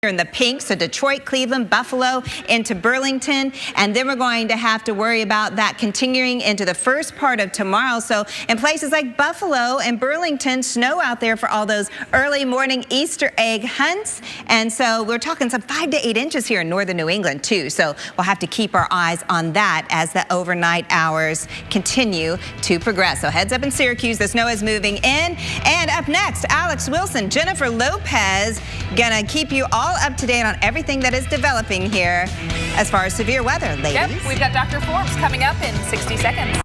in the pink, so Detroit, Cleveland, Buffalo into Burlington, and then we're going to have to worry about that continuing into the first part of tomorrow. So in places like Buffalo and Burlington, snow out there for all those early morning Easter egg hunts. And so we're talking some 5 to 8 inches here in northern New England too. So we'll have to keep our eyes on that as the overnight hours continue to progress. So heads up in Syracuse, the snow is moving in. And up next, Alex Wilson, Jennifer Lopez, gonna keep you all up to date on everything that is developing here as far as severe weather, ladies. Yep, we've got Dr. Forbes coming up in 60 seconds.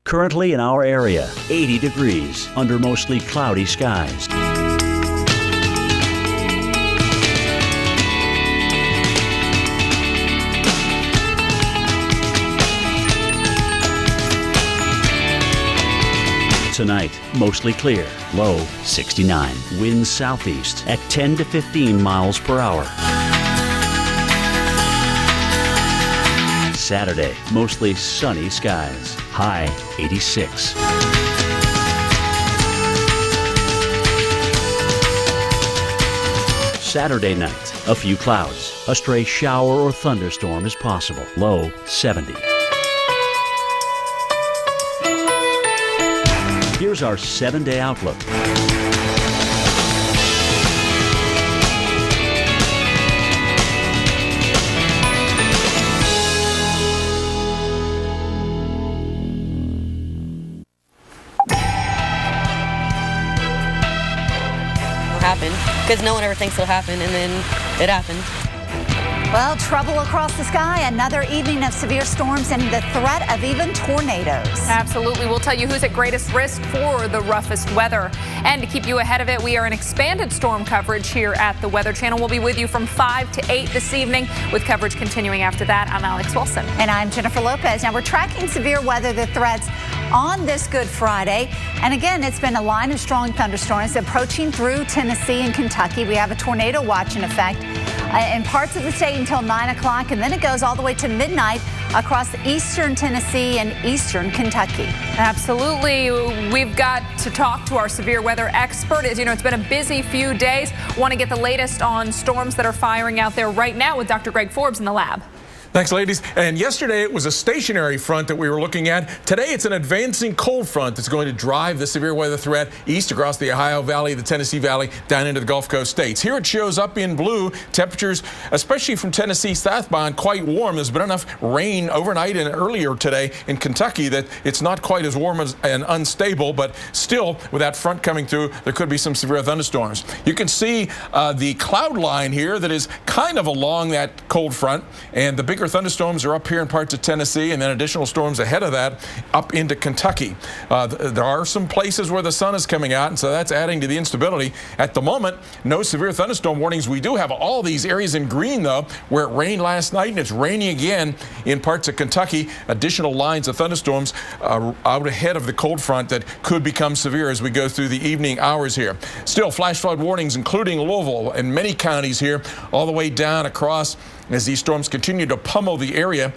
Currently in our area, 80 degrees under mostly cloudy skies. Tonight, mostly clear, low 69. Winds southeast at 10 to 15 miles per hour. Saturday, mostly sunny skies, high 86. Saturday night, a few clouds. A stray shower or thunderstorm is possible, low 70. Here's our 7-day outlook. What happened? Because no one ever thinks it'll happen, and then it happened. Well, trouble across the sky, another evening of severe storms and the threat of even tornadoes. Absolutely. We'll tell you who's at greatest risk for the roughest weather. And to keep you ahead of it, we are in expanded storm coverage here at the Weather Channel. We'll be with you from 5 to 8 this evening with coverage continuing after that. I'm Alex Wilson. And I'm Jennifer Lopez. Now, we're tracking severe weather, the threats on this Good Friday. And again, it's been a line of strong thunderstorms approaching through Tennessee and Kentucky. We have a tornado watch in effect in parts of the state until 9 o'clock, and then it goes all the way to midnight across eastern Tennessee and eastern Kentucky. Absolutely. We've got to talk to our severe weather expert. As you know, it's been a busy few days. Want to get the latest on storms that are firing out there right now with Dr. Greg Forbes in the lab. Thanks, ladies. And yesterday it was a stationary front that we were looking at. Today it's an advancing cold front that's going to drive the severe weather threat east across the Ohio Valley, the Tennessee Valley, down into the Gulf Coast states. Here it shows up in blue. Temperatures, especially from Tennessee southbound, quite warm. There's been enough rain overnight and earlier today in Kentucky that it's not quite as warm and unstable, but still, with that front coming through, there could be some severe thunderstorms. You can see the cloud line here that is kind of along that cold front, and the bigger thunderstorms are up here in parts of Tennessee, and then additional storms ahead of that up into Kentucky. There are some places where the sun is coming out, and so that's adding to the instability. At the moment, no severe thunderstorm warnings. We do have all these areas in green, though, where it rained last night, and it's raining again in parts of Kentucky. Additional lines of thunderstorms out ahead of the cold front that could become severe as we go through the evening hours here. Still, flash flood warnings, including Louisville and many counties here, all the way down across as these storms continue to pummel the area.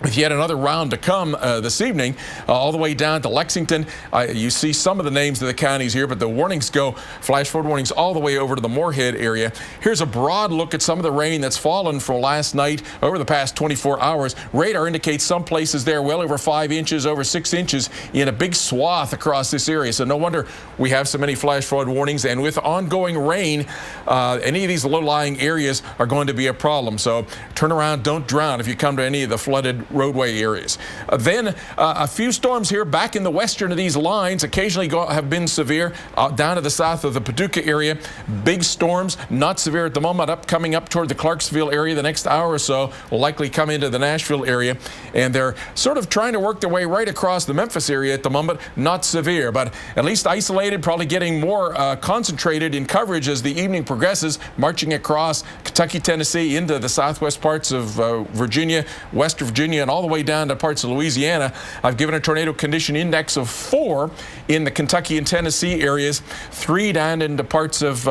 With yet another round to come this evening, all the way down to Lexington. You see some of the names of the counties here, but the warnings go, flash flood warnings, all the way over to the Moorhead area. Here's a broad look at some of the rain that's fallen for last night over the past 24 hours. Radar indicates some places there well over 5 inches, over 6 inches in a big swath across this area. So no wonder we have so many flash flood warnings. And with ongoing rain, any of these low-lying areas are going to be a problem. So turn around, don't drown if you come to any of the flooded roadway areas. Then a few storms here back in the western of these lines occasionally have been severe down to the south of the Paducah area. Big storms, not severe at the moment, coming up toward the Clarksville area. The next hour or so will likely come into the Nashville area, and they're sort of trying to work their way right across the Memphis area at the moment. Not severe, but at least isolated, probably getting more concentrated in coverage as the evening progresses, marching across Kentucky, Tennessee into the southwest parts of Virginia, West Virginia, California and all the way down to parts of Louisiana. I've given a tornado condition index of 4 in the Kentucky and Tennessee areas, 3 down into parts of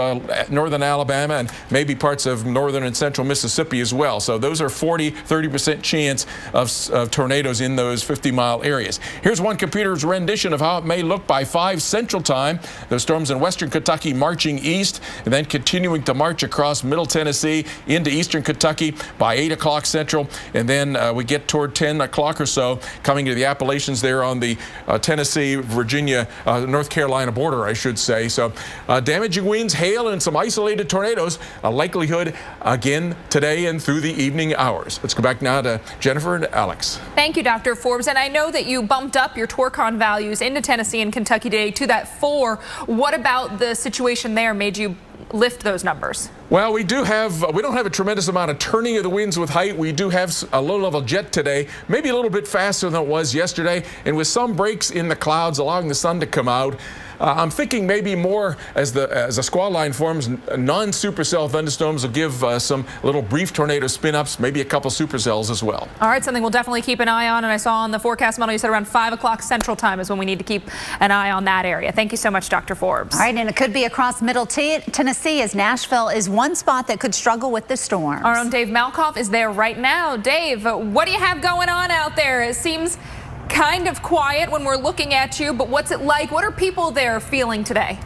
northern Alabama and maybe parts of northern and central Mississippi as well. So those are 30% chance of tornadoes in those 50-mile areas. Here's one computer's rendition of how it may look by 5 Central Time. Those storms in western Kentucky marching east and then continuing to march across middle Tennessee into eastern Kentucky by 8 o'clock Central. And then we get toward 10 o'clock or so coming to the Appalachians there on the Tennessee, Virginia, North Carolina border, I should say. So damaging winds, hail, and some isolated tornadoes. A likelihood again today and through the evening hours. Let's go back now to Jennifer and Alex. Thank you, Dr. Forbes. And I know that you bumped up your Torcon values into Tennessee and Kentucky today to that 4. What about the situation there made you lift those numbers? Well, we don't have a tremendous amount of turning of the winds with height. We do have a low-level jet today, maybe a little bit faster than it was yesterday, and with some breaks in the clouds allowing the sun to come out. I'm thinking maybe more as a squall line forms, non-supercell thunderstorms will give some little brief tornado spin-ups, maybe a couple supercells as well. All right, something we'll definitely keep an eye on. And I saw on the forecast model you said around 5 o'clock Central Time is when we need to keep an eye on that area. Thank you so much, Dr. Forbes. All right, and it could be across middle Tennessee, as Nashville is one spot that could struggle with the storms. Our own Dave Malkoff is there right now. Dave, what do you have going on out there? It seems kind of quiet when we're looking at you, but what's it like? What are people there feeling today?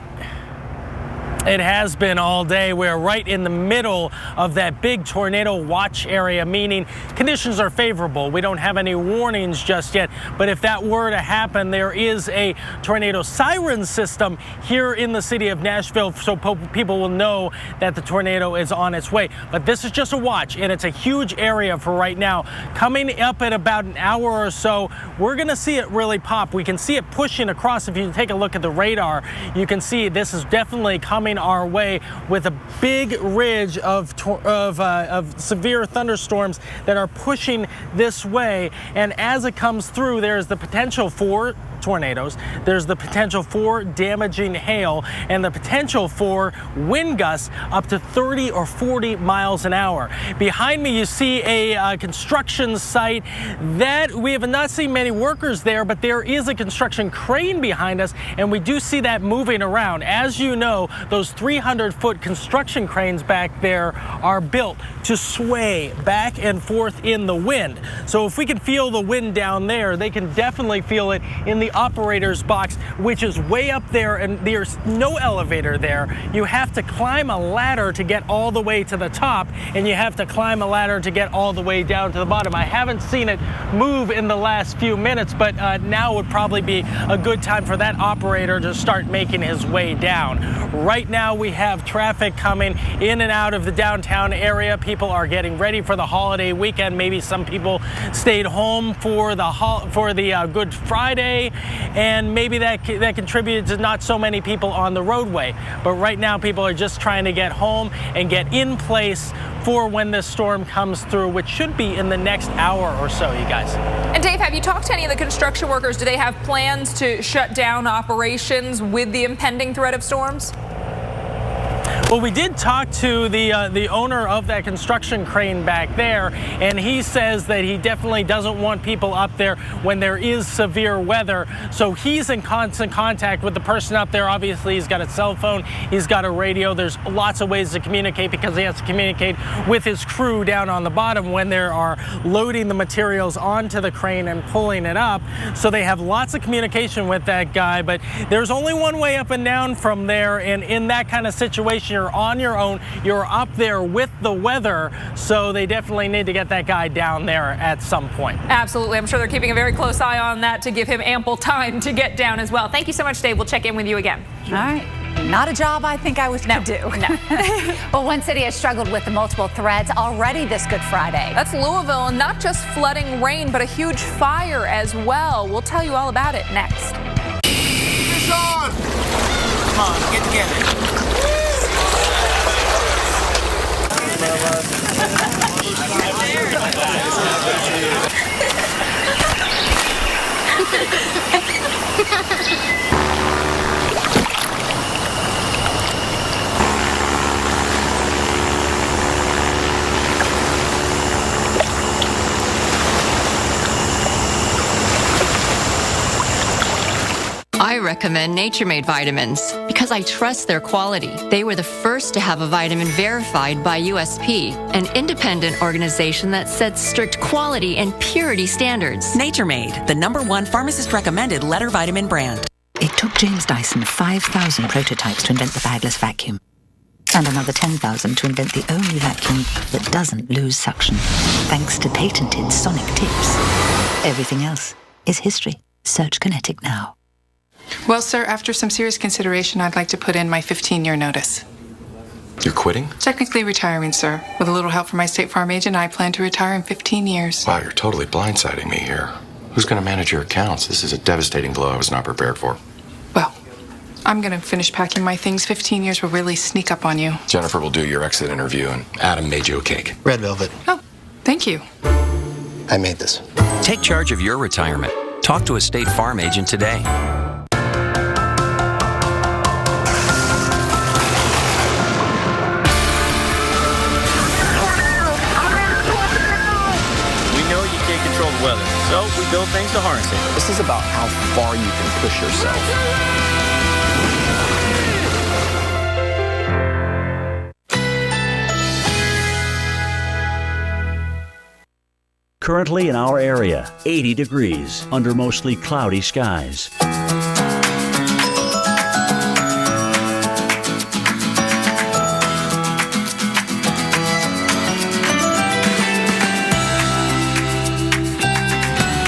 It has been all day. We're right in the middle of that big tornado watch area, meaning conditions are favorable. We don't have any warnings just yet, but if that were to happen, there is a tornado siren system here in the city of Nashville, so people will know that the tornado is on its way. But this is just a watch, and it's a huge area for right now. Coming up in about an hour or so, we're going to see it really pop. We can see it pushing across. If you take a look at the radar, you can see this is definitely coming our way with a big ridge of severe thunderstorms that are pushing this way. And as it comes through, there's the potential for tornadoes, there's the potential for damaging hail, and the potential for wind gusts up to 30 or 40 miles an hour. Behind me, you see a construction site that we have not seen many workers there, but there is a construction crane behind us, and we do see that moving around. As you know, those 300-foot construction cranes back there are built to sway back and forth in the wind. So if we can feel the wind down there, they can definitely feel it in the operator's box, which is way up there, and there's no elevator there. You have to climb a ladder to get all the way to the top, and you have to climb a ladder to get all the way down to the bottom. I haven't seen it move in the last few minutes, but now would probably be a good time for that operator to start making his way down. Right now we have traffic coming in and out of the downtown area. People are getting ready for the holiday weekend. Maybe some people stayed home for the Good Friday, and maybe that contributed to not so many people on the roadway. But right now people are just trying to get home and get in place for when this storm comes through, which should be in the next hour or so, you guys. And Dave, have you talked to any of the construction workers? Do they have plans to shut down operations with the impending threat of storms? Well, we did talk to the owner of that construction crane back there, and he says that he definitely doesn't want people up there when there is severe weather. So he's in constant contact with the person up there. Obviously, he's got a cell phone, he's got a radio. There's lots of ways to communicate because he has to communicate with his crew down on the bottom when they are loading the materials onto the crane and pulling it up. So they have lots of communication with that guy, but there's only one way up and down from there, and in that kind of situation, you're on your own, you're up there with the weather, so they definitely need to get that guy down there at some point. Absolutely. I'm sure they're keeping a very close eye on that to give him ample time to get down as well. Thank you so much, Dave. We'll check in with you again. All right. Not a job I think I would do. No. Well, one city has struggled with the multiple threats already this Good Friday. That's Louisville, and not just flooding rain, but a huge fire as well. We'll tell you all about it next. Fish on! Come on, get together. recommend Nature Made vitamins because I trust their quality. They were the first to have a vitamin verified by USP, an independent organization that sets strict quality and purity standards. Nature Made, the #1 pharmacist-recommended letter vitamin brand. It took James Dyson 5,000 prototypes to invent the bagless vacuum, and another 10,000 to invent the only vacuum that doesn't lose suction, thanks to patented sonic tips. Everything else is history. Search Kinetic now. Well, sir, after some serious consideration, I'd like to put in my 15-year notice. You're quitting? Technically retiring, sir. With a little help from my State Farm agent, I plan to retire in 15 years. Wow, you're totally blindsiding me here. Who's going to manage your accounts? This is a devastating blow I was not prepared for. Well, I'm going to finish packing my things. 15 years will really sneak up on you. Jennifer will do your exit interview, and Adam made you a cake. Red velvet. Oh, thank you. I made this. Take charge of your retirement. Talk to a State Farm agent today. Weather, so we build things to harness it. This is about how far you can push yourself. Currently in our area, 80 degrees under mostly cloudy skies.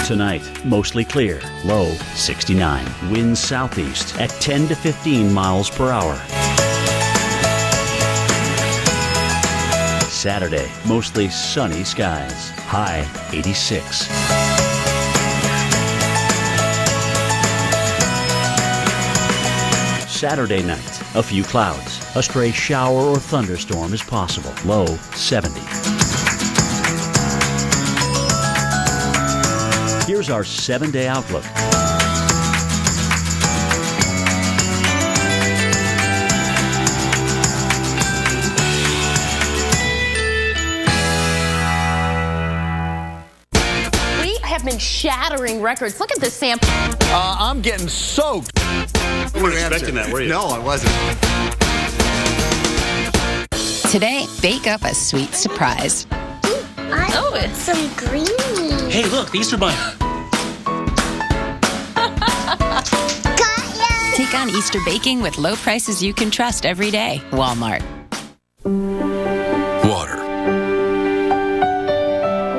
Tonight, mostly clear, low 69. Winds southeast at 10 to 15 miles per hour. Saturday, mostly sunny skies, high 86. Saturday night, a few clouds. A stray shower or thunderstorm is possible, low 70. Here's our 7-day outlook. We have been shattering records. Look at this sample. I'm getting soaked. You weren't expecting that, were you? No, I wasn't. Today, bake up a sweet surprise. Oh, it's some green. Hey, look, the Easter Bunny. Take on Easter baking with low prices you can trust every day. Walmart. Water.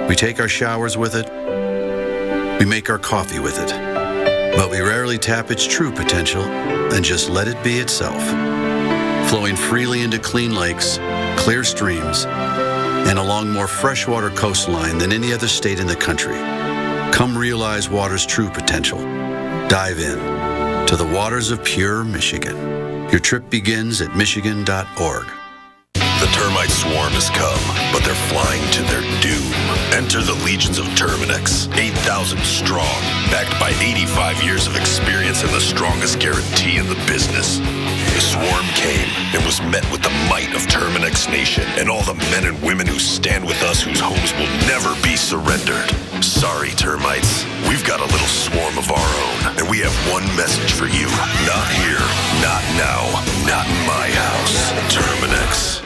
We take our showers with it. We make our coffee with it. But we rarely tap its true potential and just let it be itself. Flowing freely into clean lakes, clear streams, and along more freshwater coastline than any other state in the country. Come realize water's true potential. Dive in to the waters of pure Michigan. Your trip begins at michigan.org. The termite swarm has come, but they're flying to their doom. Enter the legions of Terminix, 8,000 strong, backed by 85 years of experience and the strongest guarantee in the business. The swarm came and was met with the might of Terminix Nation and all the men and women who stand with us whose homes will never be surrendered. Sorry, termites. We've got a little swarm of our own, and we have one message for you. Not here, not now, not in my house. Terminix.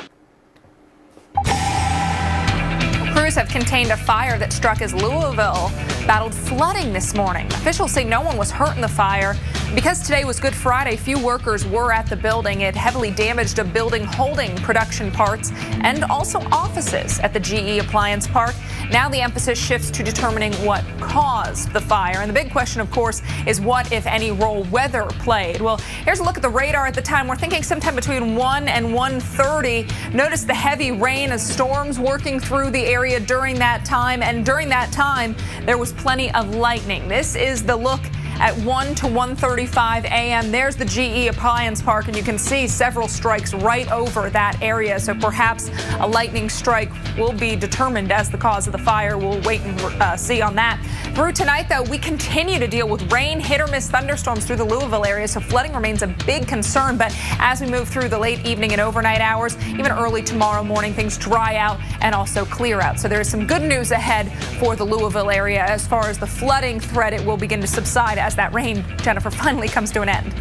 Crews have contained a fire that struck as Louisville battled flooding this morning. Officials say no one was hurt in the fire. Because today was Good Friday, few workers were at the building. It heavily damaged a building holding production parts and also offices at the GE Appliance Park. Now the emphasis shifts to determining what caused the fire. And the big question, of course, is what, if any, role weather played. Well, here's a look at the radar at the time. We're thinking sometime between 1 and 1:30. Notice the heavy rain as storms working through the area during that time. And during that time, there was plenty of lightning. This is the look at 1 to 1:35 a.m. There's the GE Appliance Park, and you can see several strikes right over that area. So perhaps a lightning strike will be determined as the cause of the fire. We'll wait and see on that. Through tonight, though, we continue to deal with rain, hit or miss thunderstorms through the Louisville area, so flooding remains a big concern. But as we move through the late evening and overnight hours, even early tomorrow morning, things dry out and also clear out. So there is some good news ahead for the Louisville area. As far as the flooding threat, it will begin to subside as as that rain, Jennifer, finally comes to an end.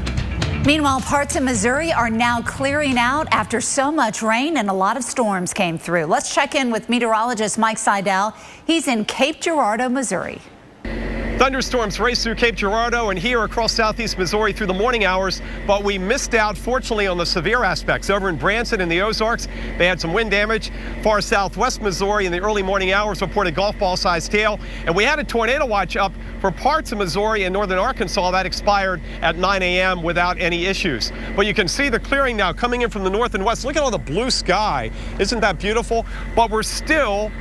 Meanwhile, parts of Missouri are now clearing out after so much rain and a lot of storms came through. Let's check in with meteorologist Mike Seidel. He's in Cape Girardeau, Missouri. Thunderstorms raced through Cape Girardeau and here across southeast Missouri through the morning hours, but we missed out, fortunately, on the severe aspects. Over in Branson in the Ozarks, they had some wind damage. Far southwest Missouri in the early morning hours reported golf ball-sized hail, and we had a tornado watch up for parts of Missouri and northern Arkansas that expired at 9 a.m. without any issues. But you can see the clearing now coming in from the north and west. Look at all the blue sky. Isn't that beautiful? But we're still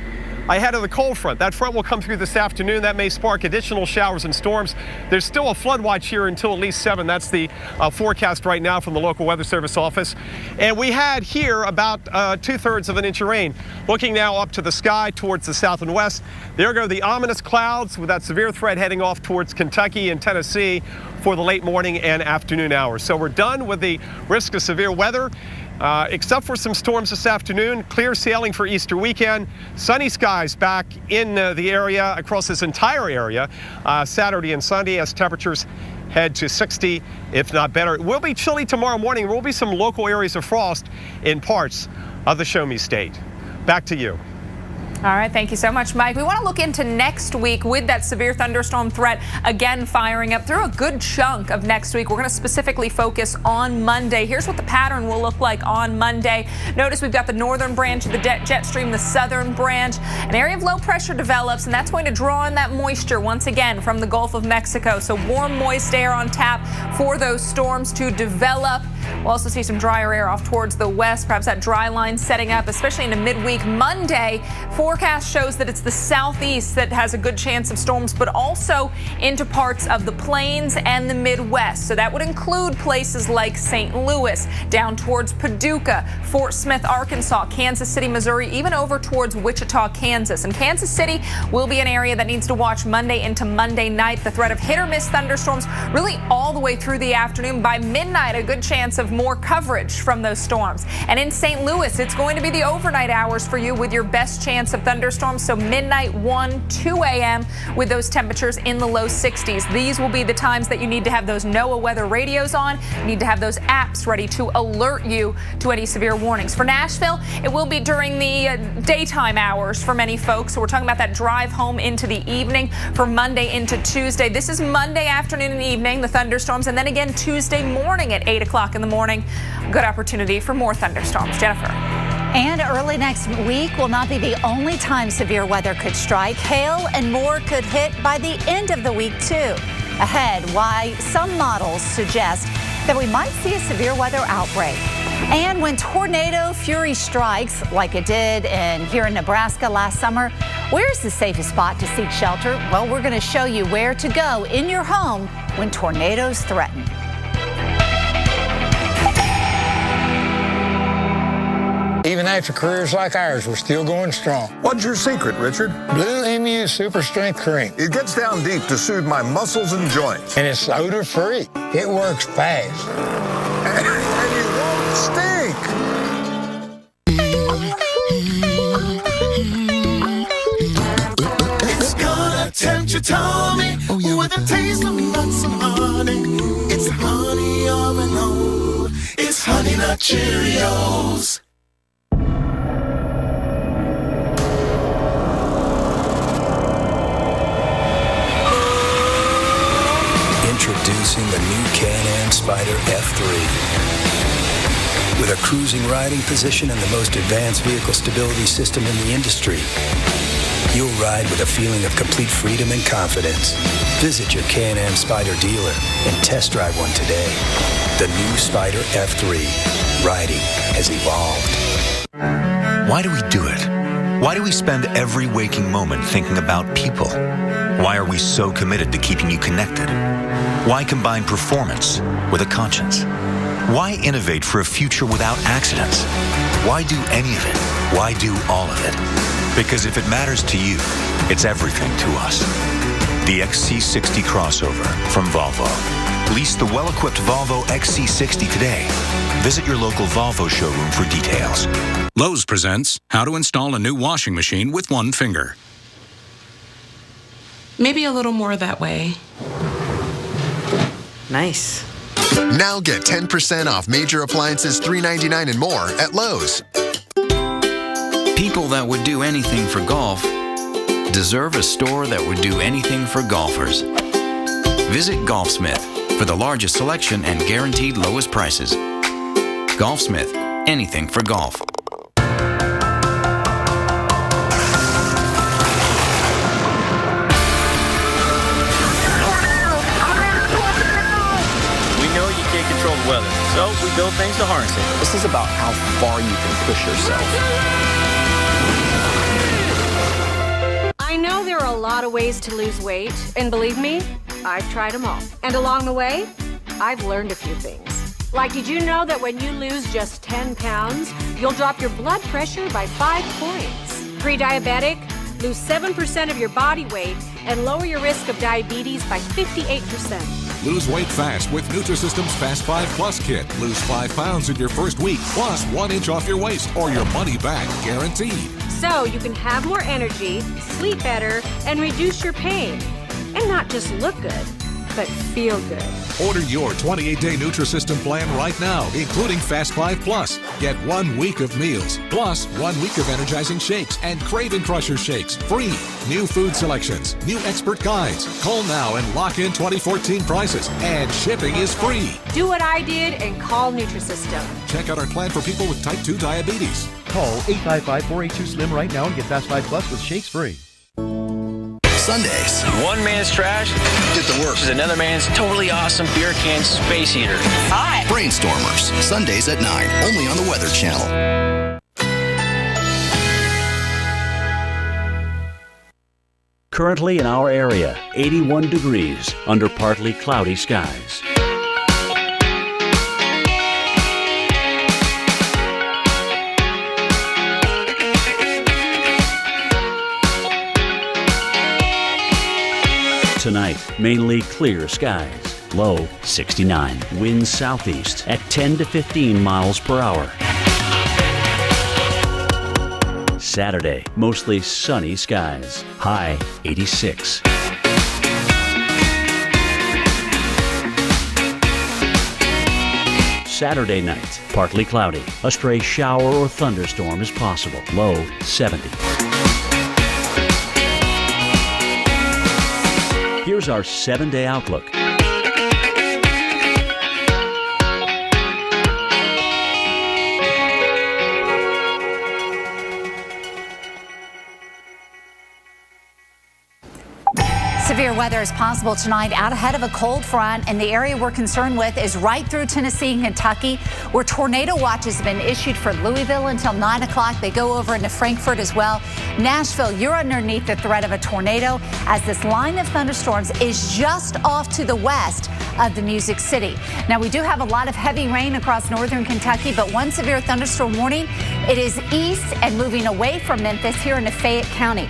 ahead of the cold front. That front will come through this afternoon. That may spark additional showers and storms. There's still a flood watch here until at least 7. That's the forecast right now from the local weather service office. And we had here about 2/3 of an inch of rain. Looking now up to the sky towards the south and west. There go the ominous clouds with that severe threat heading off towards Kentucky and Tennessee for the late morning and afternoon hours. So we're done with the risk of severe weather. Except for some storms this afternoon, clear sailing for Easter weekend. Sunny skies back in the area across this entire area Saturday and Sunday as temperatures head to 60, if not better. It will be chilly tomorrow morning. There will be some local areas of frost in parts of the Show Me State. Back to you. All right, thank you so much, Mike. We want to look into next week with that severe thunderstorm threat again firing up through a good chunk of next week. We're going to specifically focus on Monday. Here's what the pattern will look like on Monday. Notice we've got the northern branch of the jet stream, the southern branch. An area of low pressure develops, and that's going to draw in that moisture once again from the Gulf of Mexico. So warm, moist air on tap for those storms to develop. We'll also see some drier air off towards the west, perhaps that dry line setting up, especially into midweek. Monday, forecast shows that it's the southeast that has a good chance of storms, but also into parts of the plains and the Midwest. So that would include places like St. Louis, down towards Paducah, Fort Smith, Arkansas, Kansas City, Missouri, even over towards Wichita, Kansas. And Kansas City will be an area that needs to watch Monday into Monday night. The threat of hit or miss thunderstorms really all the way through the afternoon. By midnight, a good chance of more coverage from those storms. And in St. Louis, it's going to be the overnight hours for you with your best chance of thunderstorms. So midnight, 1, 2 a.m. with those temperatures in the low 60s. These will be the times that you need to have those NOAA weather radios on. You need to have those apps ready to alert you to any severe warnings. For Nashville, it will be during the daytime hours for many folks. So we're talking about that drive home into the evening for Monday into Tuesday. This is Monday afternoon and evening, the thunderstorms, and then again Tuesday morning at 8 o'clock in the morning. Good opportunity for more thunderstorms. Jennifer. And early next week will not be the only time severe weather could strike. Hail and more could hit by the end of the week, too. Ahead, why some models suggest that we might see a severe weather outbreak. And when tornado fury strikes, like it did here in Nebraska last summer, where's the safest spot to seek shelter? Well, we're going to show you where to go in your home when tornadoes threaten. Even after careers like ours, we're still going strong. What's your secret, Richard? Blue MU Super Strength Cream. It gets down deep to soothe my muscles and joints. And it's odor-free. It works fast. And you won't stink. It's gonna tempt your tummy with a taste of nuts and honey. It's honey of an old. It's Honey Nut Cheerios. Introducing the new Can-Am Spyder F3. With a cruising riding position and the most advanced vehicle stability system in the industry, you'll ride with a feeling of complete freedom and confidence. Visit your Can-Am Spyder dealer and test drive one today. The new Spyder F3. Riding has evolved. Why do we do it? Why do we spend every waking moment thinking about people? Why are we so committed to keeping you connected? Why combine performance with a conscience? Why innovate for a future without accidents? Why do any of it? Why do all of it? Because if it matters to you, it's everything to us. The XC60 crossover from Volvo. Lease the well-equipped Volvo XC60 today. Visit your local Volvo showroom for details. Lowe's presents how to install a new washing machine with one finger. Maybe a little more that way. Nice. Now get 10% off major appliances $3.99 and more at Lowe's. People that would do anything for golf deserve a store that would do anything for golfers. Visit Golfsmith for the largest selection and guaranteed lowest prices. Golfsmith, anything for golf. Control the weather, so we build things to harness it. This is about how far you can push yourself. I know there are a lot of ways to lose weight, and believe me, I've tried them all. And along the way, I've learned a few things. Like, did you know that when you lose just 10 pounds, you'll drop your blood pressure by 5 points? Pre-diabetic, lose 7% of your body weight and lower your risk of diabetes by 58%. Lose weight fast with Nutrisystem's Fast 5 Plus Kit. Lose 5 pounds in your first week, plus 1 inch off your waist or your money back guaranteed. So you can have more energy, sleep better, and reduce your pain. And not just look good, but feel good. Order your 28-day Nutrisystem plan right now, including Fast 5 Plus. Get 1 week of meals, plus 1 week of energizing shakes and Craving Crusher shakes, free. New food selections, new expert guides. Call now and lock in 2014 prices, and shipping is free. Do what I did and call Nutrisystem. Check out our plan for people with type 2 diabetes. Call 855-482-SLIM right now and get Fast 5 Plus with shakes free. Sundays. One man's trash Get to work. is another man's totally awesome beer can space heater. Hi. Brainstormers. Sundays at 9. Only on the Weather Channel. Currently in our area, 81 degrees under partly cloudy skies. Tonight, mainly clear skies. Low 69. Winds southeast at 10 to 15 miles per hour. Saturday, mostly sunny skies. High 86. Saturday night, partly cloudy. A stray shower or thunderstorm is possible. Low 70. Here's our 7-day outlook. Severe weather is possible tonight out ahead of a cold front, and the area we're concerned with is right through Tennessee and Kentucky, where tornado watches have been issued for Louisville until 9 o'clock. They go over into Frankfort as well. Nashville, you're underneath the threat of a tornado as this line of thunderstorms is just off to the west of the Music City. Now, we do have a lot of heavy rain across northern Kentucky, but one severe thunderstorm warning. It is east and moving away from Memphis here in Fayette County.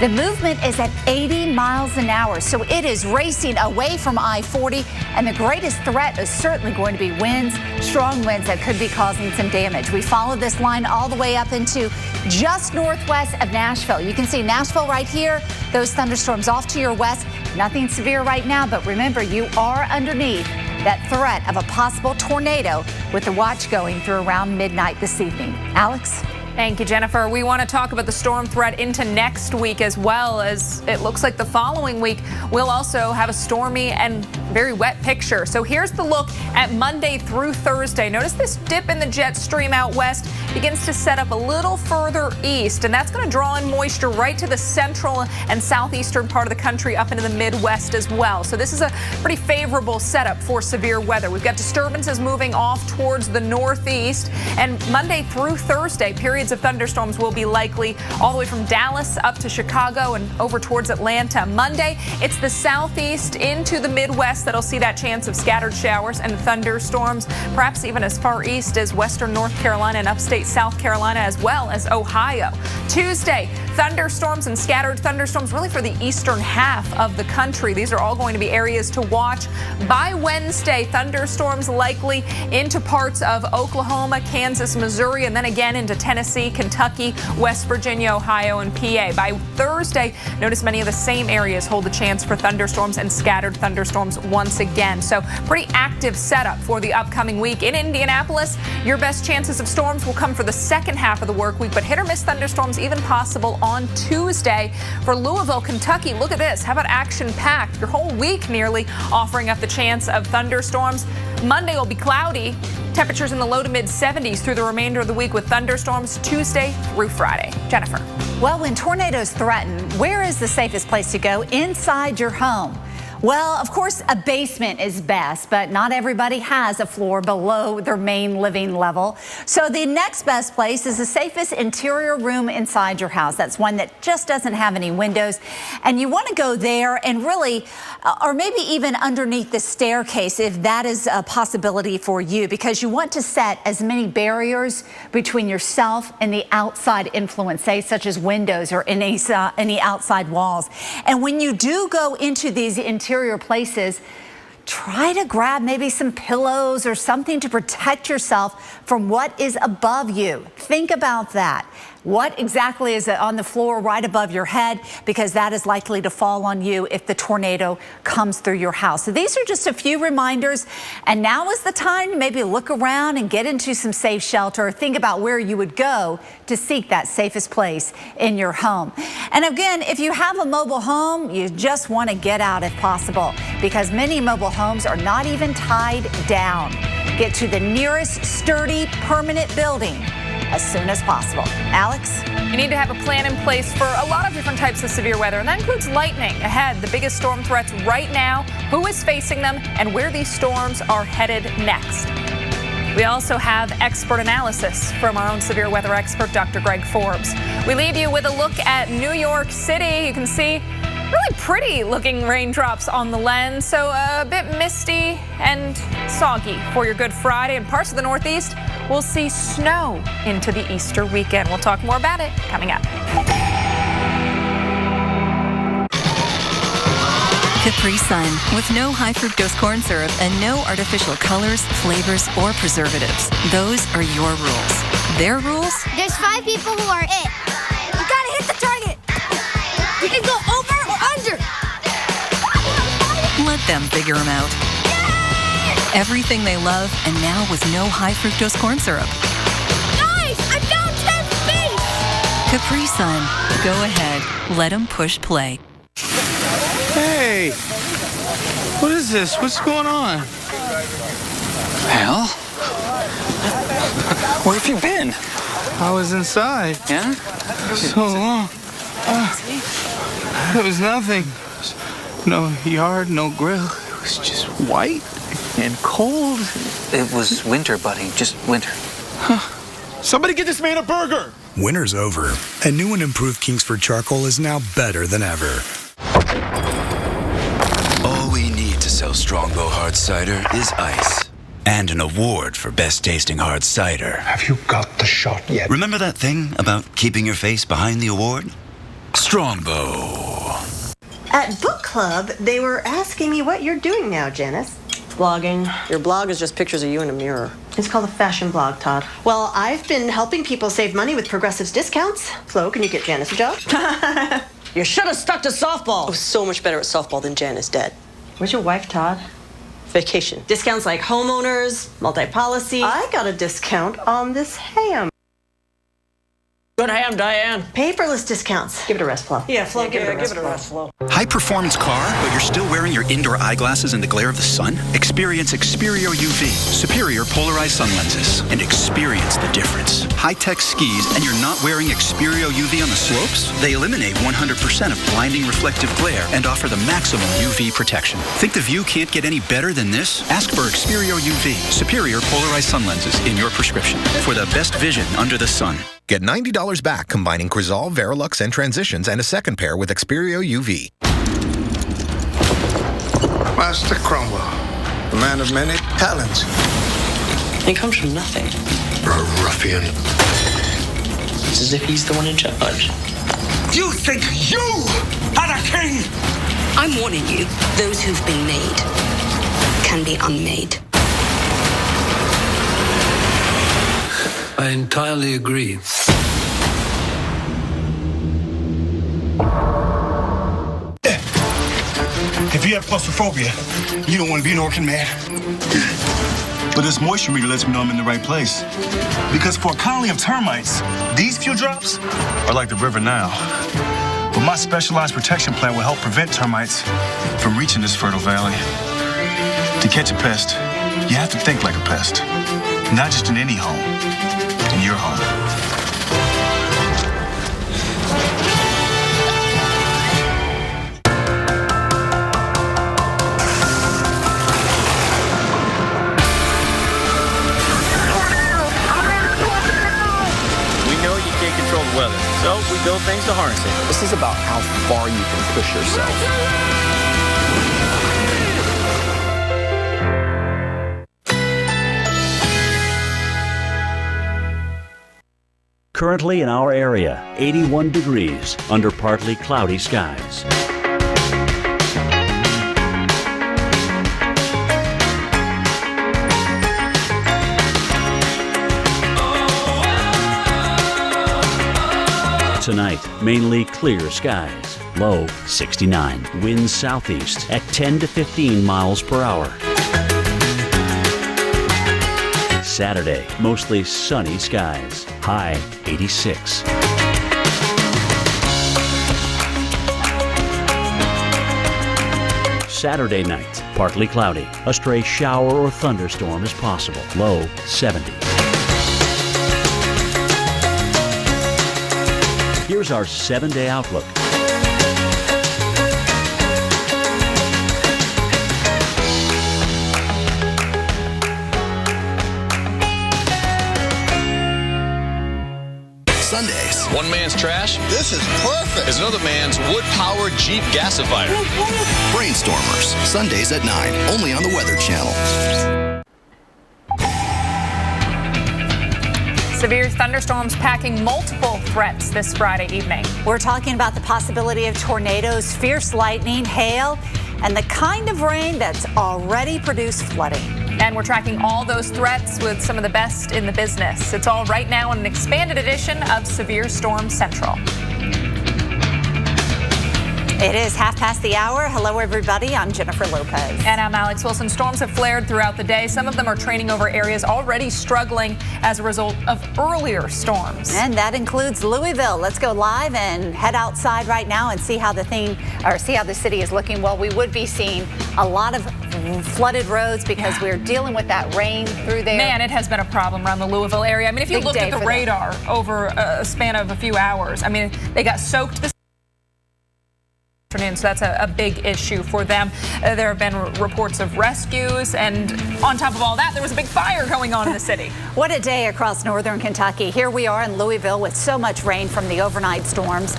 The movement is at 80 miles an hour, so it is racing away from I-40, and the greatest threat is certainly going to be winds, strong winds that could be causing some damage. We follow this line all the way up into just northwest of Nashville. You can see Nashville right here, those thunderstorms off to your west. Nothing severe right now, but remember, you are underneath that threat of a possible tornado with the watch going through around midnight this evening. Alex? Thank you, Jennifer. We want to talk about the storm threat into next week, as well as it looks like the following week we'll also have a stormy and very wet picture. So here's the look at Monday through Thursday. Notice this dip in the jet stream out west begins to set up a little further east, and that's going to draw in moisture right to the central and southeastern part of the country up into the Midwest as well. So this is a pretty favorable setup for severe weather. We've got disturbances moving off towards the northeast, and Monday through Thursday, periods of thunderstorms will be likely all the way from Dallas up to Chicago and over towards Atlanta. Monday, it's the southeast into the Midwest that'll see that chance of scattered showers and thunderstorms, perhaps even as far east as western North Carolina and upstate South Carolina, as well as Ohio. Tuesday, thunderstorms and scattered thunderstorms really for the eastern half of the country. These are all going to be areas to watch. By Wednesday, thunderstorms likely into parts of Oklahoma, Kansas, Missouri, and then again into Tennessee, Kentucky, West Virginia, Ohio, and PA. By Thursday, notice many of the same areas hold the chance for thunderstorms and scattered thunderstorms once again. So pretty active setup for the upcoming week. In Indianapolis, your best chances of storms will come for the second half of the work week, but hit or miss thunderstorms even possible on Tuesday. For Louisville, Kentucky, look at this. How about action-packed? Your whole week nearly offering up the chance of thunderstorms. Monday will be cloudy. Temperatures in the low to mid 70s through the remainder of the week with thunderstorms Tuesday through Friday. Jennifer. Well, when tornadoes threaten, where is the safest place to go? Inside your home. Well, of course, a basement is best, but not everybody has a floor below their main living level. So the next best place is the safest interior room inside your house. That's one that just doesn't have any windows. And you want to go there and really, or maybe even underneath the staircase if that is a possibility for you, because you want to set as many barriers between yourself and the outside influence, say such as windows or any outside walls. And when you do go into these interior places, try to grab maybe some pillows or something to protect yourself from what is above you. Think about that. What exactly is on the floor right above your head? Because that is likely to fall on you if the tornado comes through your house. So these are just a few reminders. And now is the time to maybe look around and get into some safe shelter. Think about where you would go to seek that safest place in your home. And again, if you have a mobile home, you just want to get out if possible, because many mobile homes are not even tied down. Get to the nearest sturdy, permanent building as soon as possible. Alex? You need to have a plan in place for a lot of different types of severe weather, and that includes lightning ahead. The biggest storm threats right now, who is facing them, and where these storms are headed next. We also have expert analysis from our own severe weather expert, Dr. Greg Forbes. We leave you with a look at New York City. You can see really pretty looking raindrops on the lens, so a bit misty and soggy for your Good Friday. And parts of the Northeast will see snow into the Easter weekend. We'll talk more about it coming up. Capri Sun, with no high fructose corn syrup and no artificial colors, flavors, or preservatives. Those are your rules. Their rules? There's 5 people who are it. You gotta hit the target. You can go over or under. Let them figure them out. Everything they love, and now with no high fructose corn syrup. Guys, I found 10th base! Capri Sun. Go ahead. Let them push play. Hey! What is this? What's going on? Well, where have you been? I was inside. Yeah? So long. There was nothing. No yard, no grill. It was just white and cold. It was winter, buddy. Just winter. Somebody get this man a burger! Winter's over, and new and improved Kingsford Charcoal is now better than ever. All we need to sell Strongbow Hard Cider is ice. And an award for best tasting hard cider. Have you got the shot yet? Remember that thing about keeping your face behind the award? Strongbow. At book club, they were asking me what you're doing now, Janice. Blogging. Your blog is just pictures of you in a mirror. It's called a fashion blog, Todd. Well, I've been helping people save money with Progressive's discounts. Flo, can you get Janice a job? You should have stuck to softball. I was so much better at softball than Janice dead. Where's your wife, Todd? Vacation. Discounts like homeowners, multi-policy. I got a discount on this ham. Good ham, Diane. Paperless discounts. Give it a rest, Flo. Yeah, Flo, give it a rest, Flo. High performance car, but you're still wearing your indoor eyeglasses in the glare of the sun? Experience Experio UV, superior polarized sun lenses, and experience the difference. High-tech skis, and you're not wearing Experio UV on the slopes? They eliminate 100% of blinding reflective glare and offer the maximum UV protection. Think the view can't get any better than this? Ask for Experio UV, superior polarized sun lenses in your prescription for the best vision under the sun. Get $90 back combining Crizal, Verilux, and Transitions and a second pair with Experio UV. Master Cromwell, the man of many talents. He comes from nothing. A ruffian. It's as if he's the one in charge. You think you are the king? I'm warning you, those who've been made can be unmade. I entirely agree. If you have claustrophobia, you don't want to be an orphan, man. But this moisture meter lets me know I'm in the right place. Because for a colony of termites, these few drops are like the River Nile. But my specialized protection plan will help prevent termites from reaching this fertile valley. To catch a pest, you have to think like a pest. Not just in any home, in your home. Control the weather, so we build things to harness it. This is about how far you can push yourself. Currently in our area, 81 degrees under partly cloudy skies. Tonight, mainly clear skies. Low 69. Winds southeast at 10 to 15 miles per hour. Saturday, mostly sunny skies. High 86. Saturday night, partly cloudy. A stray shower or thunderstorm is possible. Low 70. Here's our 7-day outlook. Sundays. One man's trash. This is perfect. Is another man's wood-powered Jeep gasifier. Brainstormers. Sundays at 9. Only on the Weather Channel. Severe thunderstorms packing multiple threats this Friday evening. We're talking about the possibility of tornadoes, fierce lightning, hail, and the kind of rain that's already produced flooding. And we're tracking all those threats with some of the best in the business. It's all right now on an expanded edition of Severe Storm Central. It is 1:30. Hello, everybody. I'm Jennifer Lopez. And I'm Alex Wilson. Storms have flared throughout the day. Some of them are training over areas already struggling as a result of earlier storms. And that includes Louisville. Let's go live and head outside right now and see how the city is looking. Well, we would be seeing a lot of flooded roads because we're dealing with that rain through there. Man, it has been a problem around the Louisville area. I mean, if you looked at the radar over a span of a few hours, I mean, they got soaked this afternoon, so that's a big issue for them. There have been reports of rescues, and on top of all that, there was a big fire going on in the city. What a day across northern Kentucky. Here we are in Louisville with so much rain from the overnight storms,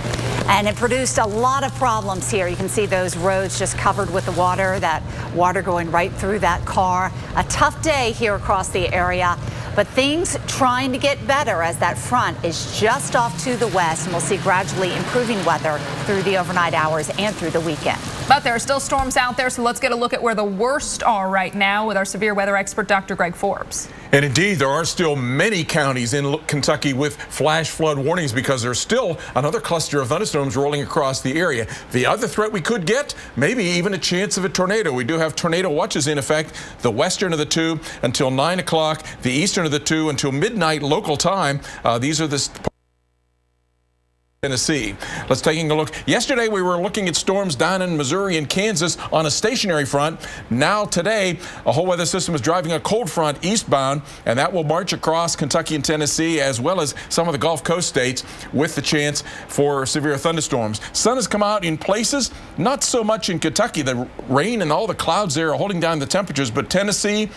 and it produced a lot of problems here. You can see those roads just covered with the water, that water going right through that car. A tough day here across the area, but things trying to get better as that front is just off to the west, and we'll see gradually improving weather through the overnight hours and through the weekend. But there are still storms out there, so let's get a look at where the worst are right now with our severe weather expert, Dr. Greg Forbes. And indeed, there are still many counties in Kentucky with flash flood warnings because there's still another cluster of thunderstorms rolling across the area. The other threat we could get, maybe even a chance of a tornado. We do have tornado watches in effect, the western of the two until 9 o'clock, the eastern of the two until midnight local time. These are the Tennessee. Let's take a look. Yesterday we were looking at storms down in Missouri and Kansas on a stationary front. Now today a whole weather system is driving a cold front eastbound, and that will march across Kentucky and Tennessee as well as some of the Gulf Coast states with the chance for severe thunderstorms. Sun has come out in places, not so much in Kentucky. The rain and all the clouds there are holding down the temperatures, but Tennessee,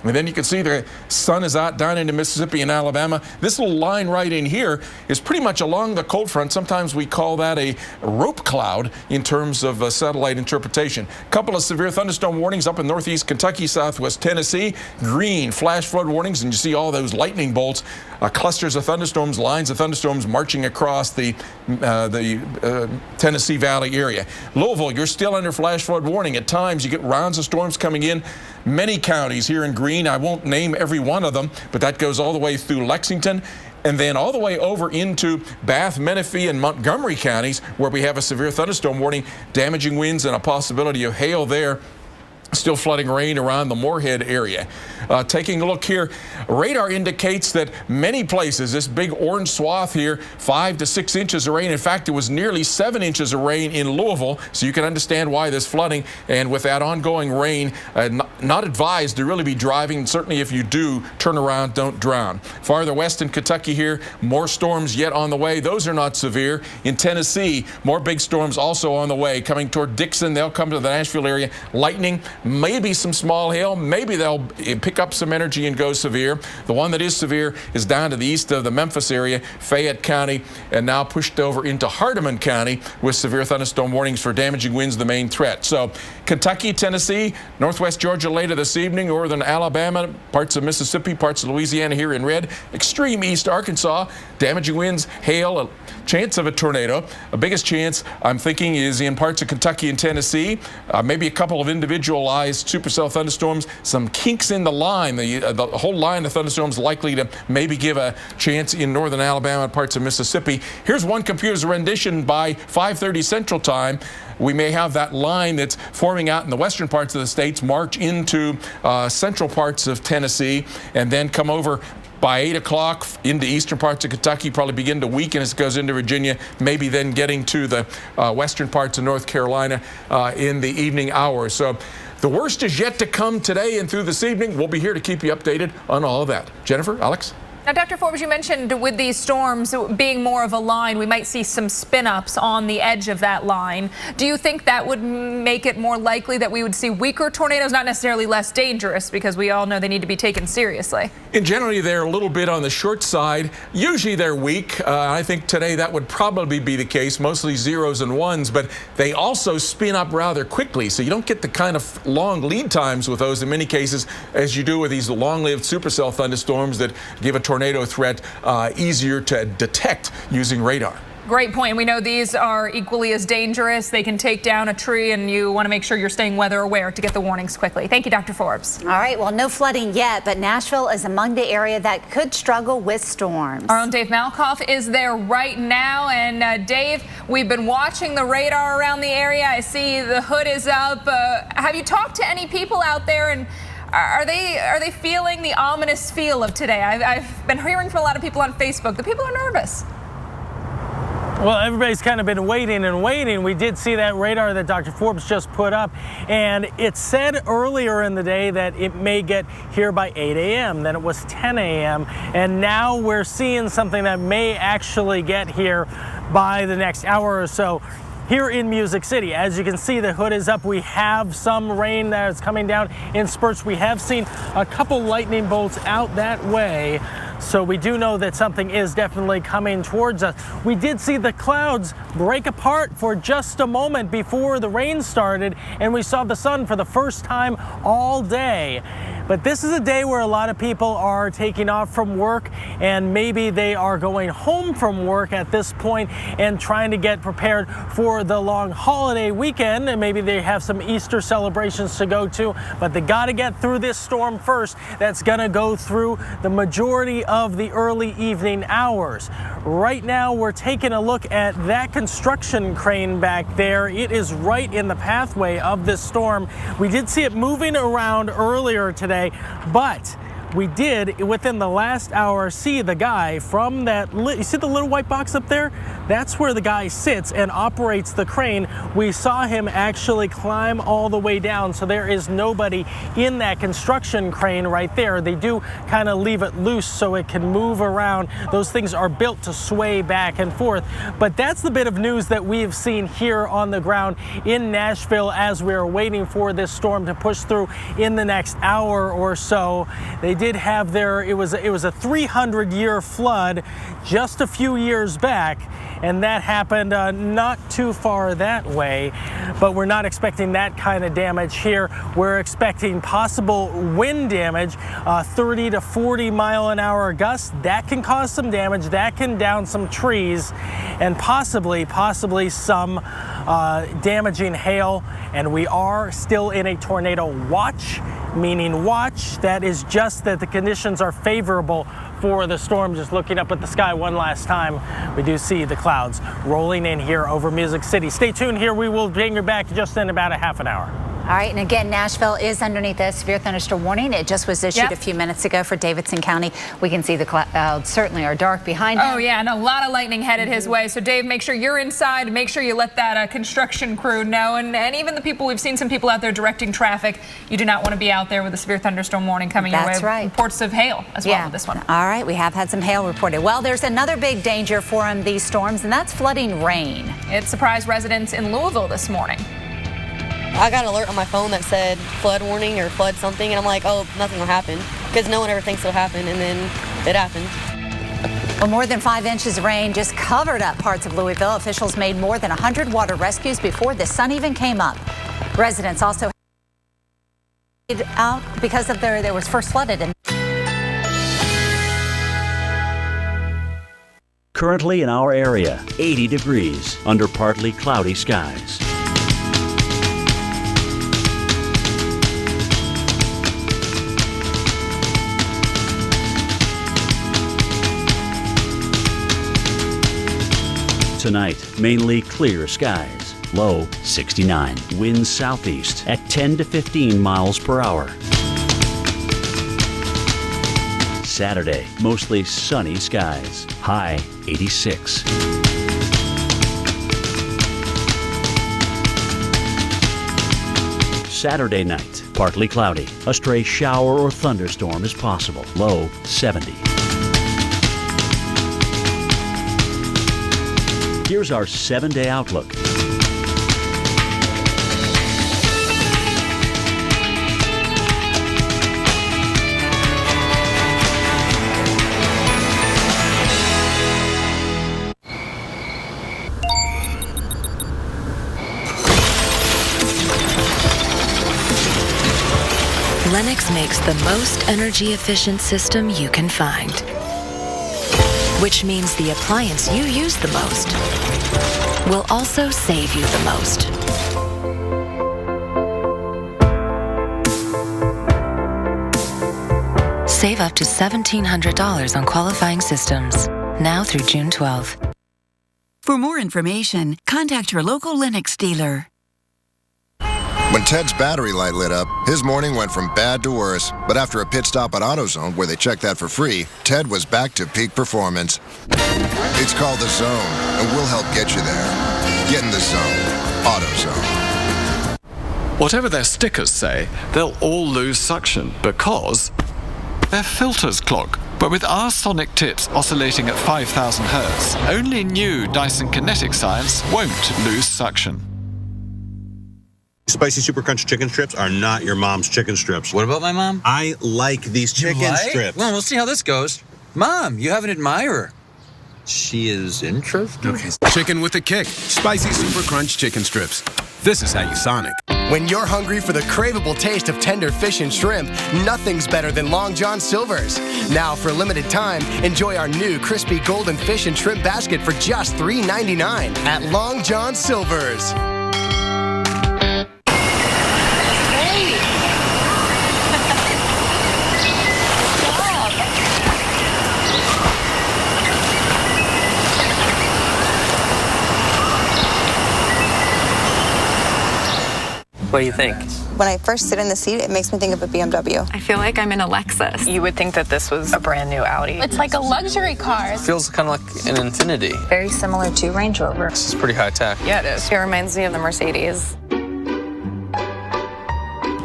And then you can see the sun is out down into Mississippi and Alabama. This little line right in here is pretty much along the cold front. Sometimes we call that a rope cloud in terms of satellite interpretation. A couple of severe thunderstorm warnings up in northeast Kentucky, southwest Tennessee. Green flash flood warnings, and you see all those lightning bolts. Clusters of thunderstorms, lines of thunderstorms marching across the Tennessee Valley area. Louisville, you're still under flash flood warning. At times you get rounds of storms coming in. Many counties here in green. I won't name every one of them, but that goes all the way through Lexington and then all the way over into Bath, Menifee, and Montgomery counties, where we have a severe thunderstorm warning, damaging winds and a possibility of hail there. Still flooding rain around the Moorhead area. Taking a look here, radar indicates that many places, this big orange swath here, 5 to 6 inches of rain. In fact, it was nearly 7 inches of rain in Louisville, so you can understand why there's flooding. And with that ongoing rain, not advised to really be driving. Certainly if you do, turn around, don't drown. Farther west in Kentucky here, more storms yet on the way. Those are not severe. In Tennessee, more big storms also on the way. Coming toward Dixon, they'll come to the Nashville area. Lightning, maybe some small hail, maybe they'll pick up some energy and go severe. The one that is severe is down to the east of the Memphis area, Fayette County, and now pushed over into Hardeman County with severe thunderstorm warnings for damaging winds, the main threat. So Kentucky, Tennessee, northwest Georgia later this evening, northern Alabama, parts of Mississippi, parts of Louisiana here in red, extreme east Arkansas, damaging winds, hail, a chance of a tornado. The biggest chance, I'm thinking, is in parts of Kentucky and Tennessee, maybe a couple of individualized supercell thunderstorms, some kinks in the line. The whole line of thunderstorms likely to maybe give a chance in northern Alabama and parts of Mississippi. Here's one computer's rendition by 5:30 Central Time. We may have that line that's forming out in the western parts of the states march into central parts of Tennessee and then come over by 8 o'clock into eastern parts of Kentucky, probably begin to weaken as it goes into Virginia, maybe then getting to the western parts of North Carolina in the evening hours. So the worst is yet to come today and through this evening. We'll be here to keep you updated on all of that. Jennifer, Alex? Now, Dr. Forbes, you mentioned with these storms being more of a line, we might see some spin-ups on the edge of that line. Do you think that would make it more likely that we would see weaker tornadoes, not necessarily less dangerous, because we all know they need to be taken seriously? And generally, they're a little bit on the short side. Usually they're weak. I think today that would probably be the case, mostly zeros and ones, but they also spin up rather quickly, so you don't get the kind of long lead times with those in many cases as you do with these long-lived supercell thunderstorms that give a tornado threat easier to detect using radar. Great point. We know these are equally as dangerous. They can take down a tree, and you want to make sure you're staying weather aware to get the warnings quickly. Thank you, Dr. Forbes. All right, well, no flooding yet, but Nashville is among the area that could struggle with storms. Our own Dave Malkoff is there right now. And Dave, we've been watching the radar around the area. I see the hood is up. Have you talked to any people out there, and are they feeling the ominous feel of today? I've been hearing from a lot of people on Facebook that people are nervous. Well, everybody's kind of been waiting and waiting. We did see that radar that Dr. Forbes just put up, and it said earlier in the day that it may get here by 8 a.m., then it was 10 a.m., and now we're seeing something that may actually get here by the next hour or so. Here in Music City, as you can see, the hood is up. We have some rain that is coming down in spurts. We have seen a couple lightning bolts out that way. So we do know that something is definitely coming towards us. We did see the clouds break apart for just a moment before the rain started, and we saw the sun for the first time all day. But this is a day where a lot of people are taking off from work, and maybe they are going home from work at this point and trying to get prepared for the long holiday weekend, and maybe they have some Easter celebrations to go to, but they got to get through this storm first. That's going to go through the majority of the early evening hours. Right now, we're taking a look at that construction crane back there. It is right in the pathway of this storm. We did see it moving around earlier today, but we did, within the last hour, see the guy from that, you see the little white box up there? That's where the guy sits and operates the crane. We saw him actually climb all the way down, so there is nobody in that construction crane right there. They do kind of leave it loose so it can move around. Those things are built to sway back and forth. But that's the bit of news that we've seen here on the ground in Nashville as we're waiting for this storm to push through in the next hour or so. They did have it was a 300-year flood just a few years back, and that happened not too far that way, but we're not expecting that kind of damage here. We're expecting possible wind damage, 30 to 40 mile an hour gusts. That can cause some damage, that can down some trees, and possibly some damaging hail. And we are still in a tornado watch, meaning watch. That is just that the conditions are favorable for the storm. Just looking up at the sky one last time, we do see the clouds rolling in here over Music City. Stay tuned here. We will bring you back just in about a half an hour. All right, and again, Nashville is underneath a severe thunderstorm warning. It just was issued a few minutes ago for Davidson County. We can see the clouds certainly are dark behind him. Oh, yeah, and a lot of lightning headed his way. So, Dave, make sure you're inside. Make sure you let that construction crew know. And even the people, we've seen some people out there directing traffic. You do not want to be out there with a severe thunderstorm warning coming your way. That's right. Reports of hail as well with this one. All right, we have had some hail reported. Well, there's another big danger for these storms, and that's flooding rain. It surprised residents in Louisville this morning. I got an alert on my phone that said flood warning or flood something, and I'm like, oh, nothing will happen, because no one ever thinks it'll happen, and then it happened. Well, more than 5 inches of rain just covered up parts of Louisville. Officials made more than 100 water rescues before the sun even came up. Residents also out because of there was first flooded. Currently in our area, 80 degrees under partly cloudy skies. Tonight, mainly clear skies. Low 69. Winds southeast at 10 to 15 miles per hour. Saturday, mostly sunny skies. High 86. Saturday night, partly cloudy. A stray shower or thunderstorm is possible. Low 70. Here's our 7-day outlook. Lennox makes the most energy-efficient system you can find, which means the appliance you use the most will also save you the most. Save up to $1,700 on qualifying systems, now through June 12th. For more information, contact your local Lennox dealer. When Ted's battery light lit up, his morning went from bad to worse. But after a pit stop at AutoZone, where they checked that for free, Ted was back to peak performance. It's called The Zone, and we'll help get you there. Get in the zone. AutoZone. Whatever their stickers say, they'll all lose suction because their filters clog. But with our sonic tips oscillating at 5,000 hertz, only new Dyson Kinetic Science won't lose suction. Spicy Super Crunch chicken strips are not your mom's chicken strips. What about my mom? I like these chicken strips. Well, we'll see how this goes. Mom, you have an admirer. She is interested? Okay. Chicken with a kick. Spicy Super Crunch chicken strips. This is how you Sonic. When you're hungry for the craveable taste of tender fish and shrimp, nothing's better than Long John Silver's. Now, for a limited time, enjoy our new crispy golden fish and shrimp basket for just $3.99 at Long John Silver's. What do you think? When I first sit in the seat, it makes me think of a BMW. I feel like I'm in a Lexus. You would think that this was a brand new Audi. It's like a luxury car. It feels kind of like an Infiniti. Very similar to Range Rover. This is pretty high tech. Yeah, it is. It reminds me of the Mercedes.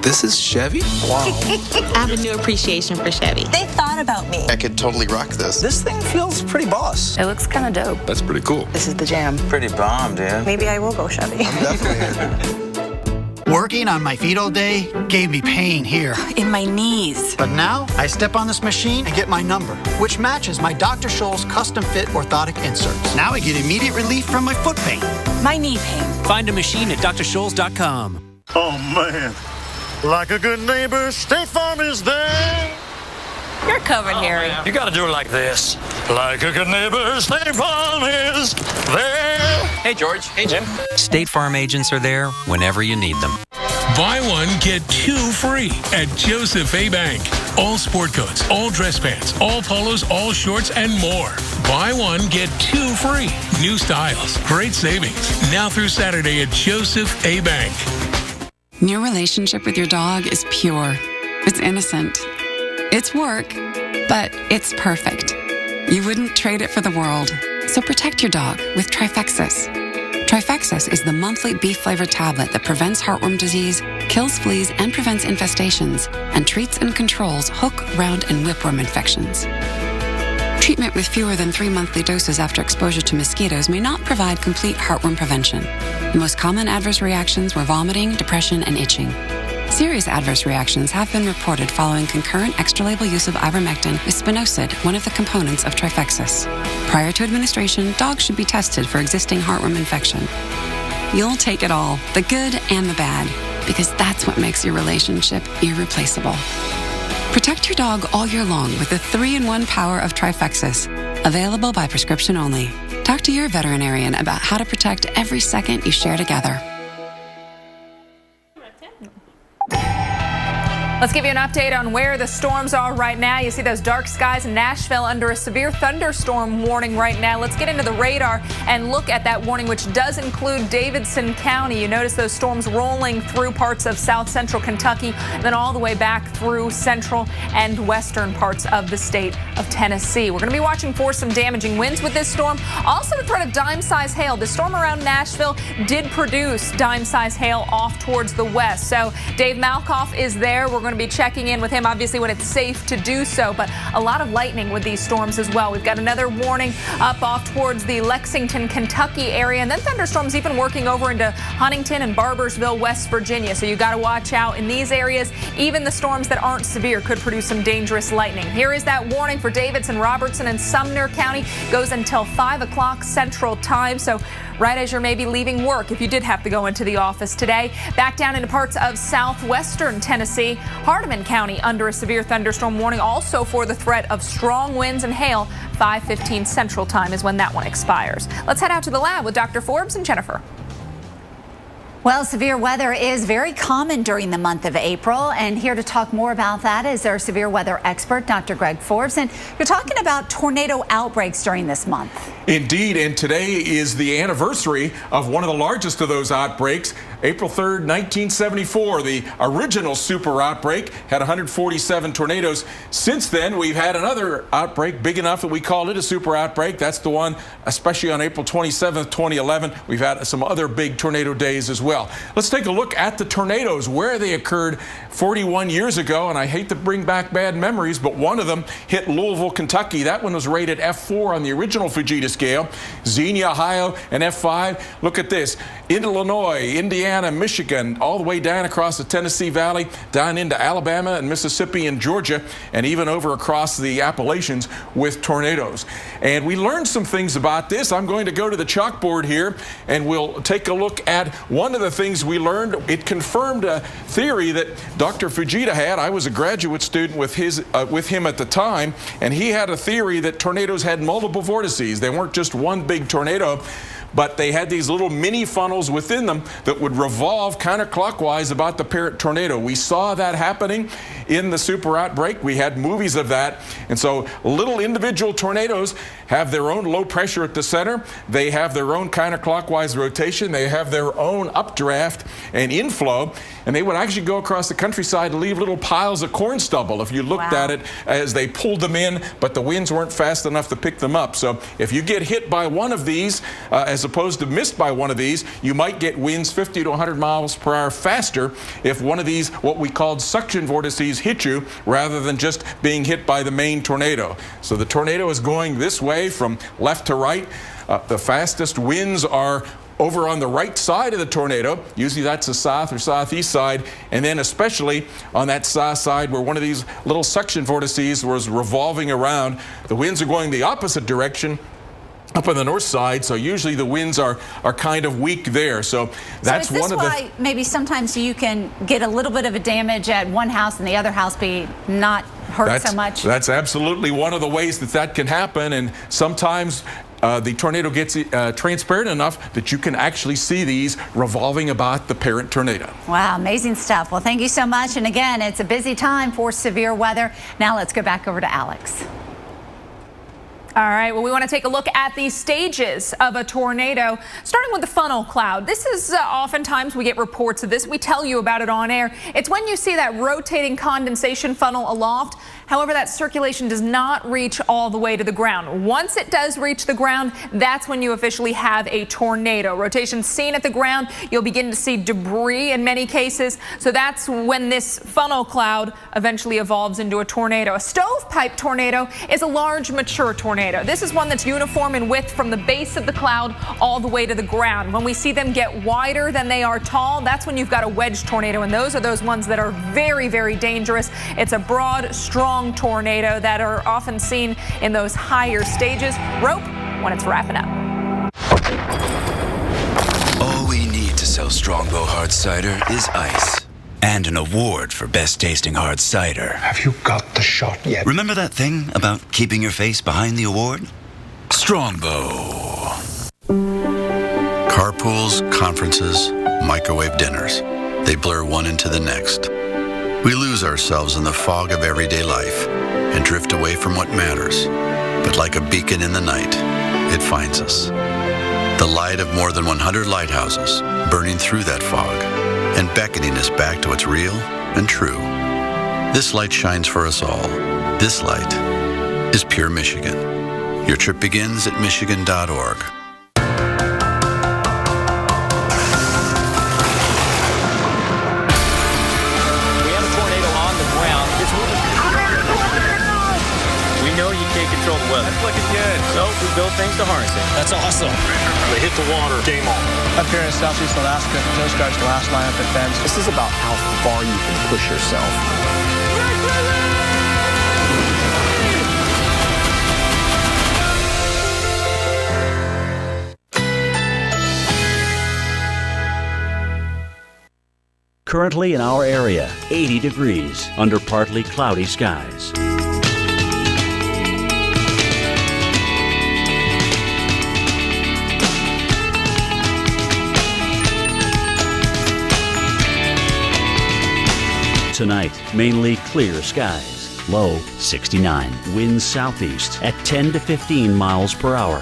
This is Chevy? Wow. I have a new appreciation for Chevy. They thought about me. I could totally rock this. This thing feels pretty boss. It looks kind of dope. That's pretty cool. This is the jam. Pretty bomb, dude. Maybe I will go Chevy. Working on my feet all day gave me pain here. In my knees. But now I step on this machine and get my number, which matches my Dr. Scholl's custom fit orthotic inserts. Now I get immediate relief from my foot pain. My knee pain. Find a machine at drscholls.com. Oh, man. Like a good neighbor, State Farm is there. You're covered, Harry. You gotta do it like this. Like a good neighbor, State Farm is there. Hey, George. Hey, Jim. State Farm agents are there whenever you need them. Buy one, get two free at Joseph A. Bank. All sport coats, all dress pants, all polos, all shorts, and more. Buy one, get two free. New styles, great savings. Now through Saturday at Joseph A. Bank. Your relationship with your dog is pure. It's innocent. It's work, but it's perfect. You wouldn't trade it for the world. So protect your dog with Trifexis. Trifexis is the monthly beef-flavored tablet that prevents heartworm disease, kills fleas, and prevents infestations, and treats and controls hook, round, and whipworm infections. Treatment with fewer than 3 monthly doses after exposure to mosquitoes may not provide complete heartworm prevention. The most common adverse reactions were vomiting, depression, and itching. Serious adverse reactions have been reported following concurrent extra-label use of ivermectin with spinosad, one of the components of Trifexis. Prior to administration, dogs should be tested for existing heartworm infection. You'll take it all, the good and the bad, because that's what makes your relationship irreplaceable. Protect your dog all year long with the 3-in-1 power of Trifexis, available by prescription only. Talk to your veterinarian about how to protect every second you share together. Let's give you an update on where the storms are right now. You see those dark skies in Nashville under a severe thunderstorm warning right now. Let's get into the radar and look at that warning, which does include Davidson County. You notice those storms rolling through parts of south central Kentucky, then all the way back through central and western parts of the state of Tennessee. We're going to be watching for some damaging winds with this storm. Also, the threat of dime-size hail. The storm around Nashville did produce dime-size hail off towards the west. So Dave Malkoff is there. We're going to be checking in with him, obviously, when it's safe to do so, but a lot of lightning with these storms as well. We've got another warning up off towards the Lexington, Kentucky area, and then thunderstorms even working over into Huntington and Barbersville, West Virginia. So you got to watch out in these areas. Even the storms that aren't severe could produce some dangerous lightning. Here is that warning for Davidson, Robertson, and Sumner County. Goes until 5 o'clock Central Time. So right as you're maybe leaving work, if you did have to go into the office today. Back down into parts of southwestern Tennessee, Hardeman County under a severe thunderstorm warning, also for the threat of strong winds and hail. 5:15 Central Time is when that one expires. Let's head out to the lab with Dr. Forbes and Jennifer. Well, severe weather is very common during the month of April, and here to talk more about that is our severe weather expert, Dr. Greg Forbes. And you're talking about tornado outbreaks during this month. Indeed, and today is the anniversary of one of the largest of those outbreaks. April 3rd, 1974, the original super outbreak had 147 tornadoes. Since then, we've had another outbreak big enough that we called it a super outbreak. That's the one, especially on April 27th, 2011. We've had some other big tornado days as well. Let's take a look at the tornadoes, where they occurred 41 years ago. And I hate to bring back bad memories, but one of them hit Louisville, Kentucky. That one was rated F4 on the original Fujita scale. Xenia, Ohio, and F5. Look at this. In Illinois, Indiana, Michigan, all the way down across the Tennessee Valley, down into Alabama and Mississippi and Georgia, and even over across the Appalachians with tornadoes. And we learned some things about this. I'm going to go to the chalkboard here, and we'll take a look at one of the things we learned. It confirmed a theory that Dr. Fujita had. I was a graduate student with him at the time, and he had a theory that tornadoes had multiple vortices. They weren't just one big tornado, but they had these little mini funnels within them that would revolve counterclockwise about the parent tornado. We saw that happening in the super outbreak. We had movies of that. And so little individual tornadoes have their own low pressure at the center. They have their own counterclockwise rotation. They have their own updraft and inflow. And they would actually go across the countryside and leave little piles of corn stubble if you looked at it as they pulled them in, but the winds weren't fast enough to pick them up. So if you get hit by one of these, as opposed to missed by one of these, you might get winds 50 to 100 miles per hour faster if one of these, what we called suction vortices, hit you rather than just being hit by the main tornado. So the tornado is going this way from left to right. The fastest winds are over on the right side of the tornado. Usually that's the south or southeast side, and then especially on that south side where one of these little suction vortices was revolving around, the winds are going the opposite direction up on the north side, so usually the winds are kind of weak there. So that's one of the... why maybe sometimes you can get a little bit of a damage at one house and the other house be not hurt so much? That's absolutely one of the ways that can happen, and sometimes the tornado gets transparent enough that you can actually see these revolving about the parent tornado. Wow, amazing stuff. Well, thank you so much. And again, it's a busy time for severe weather. Now let's go back over to Alex. All right, well, we want to take a look at the stages of a tornado, starting with the funnel cloud. This is oftentimes we get reports of this. We tell you about it on air. It's when you see that rotating condensation funnel aloft. However, that circulation does not reach all the way to the ground. Once it does reach the ground, that's when you officially have a tornado. Rotation seen at the ground, you'll begin to see debris in many cases. So that's when this funnel cloud eventually evolves into a tornado. A stovepipe tornado is a large, mature tornado. This is one that's uniform in width from the base of the cloud all the way to the ground. When we see them get wider than they are tall, that's when you've got a wedge tornado, and those are those ones that are very, very dangerous. It's a broad, strong tornado that are often seen in those higher stages. Rope when it's wrapping up. All we need to sell Strongbow Hard Cider is ice. And an award for best tasting hard cider. Have you got the shot yet? Remember that thing about keeping your face behind the award? Strongbow. Carpools, conferences, microwave dinners. They blur one into the next. We lose ourselves in the fog of everyday life and drift away from what matters. But like a beacon in the night, it finds us. The light of more than 100 lighthouses burning through that fog and beckoning us back to what's real and true. This light shines for us all. This light is Pure Michigan. Your trip begins at michigan.org. Control the weather. That's looking good. So we build things to harness it. That's awesome. They hit the water. Game on. Up here in Southeast Alaska, Coast Guard's the last line of defense. This is about how far you can push yourself. Currently in our area, 80 degrees under partly cloudy skies. Tonight, mainly clear skies. Low 69. Winds southeast at 10 to 15 miles per hour.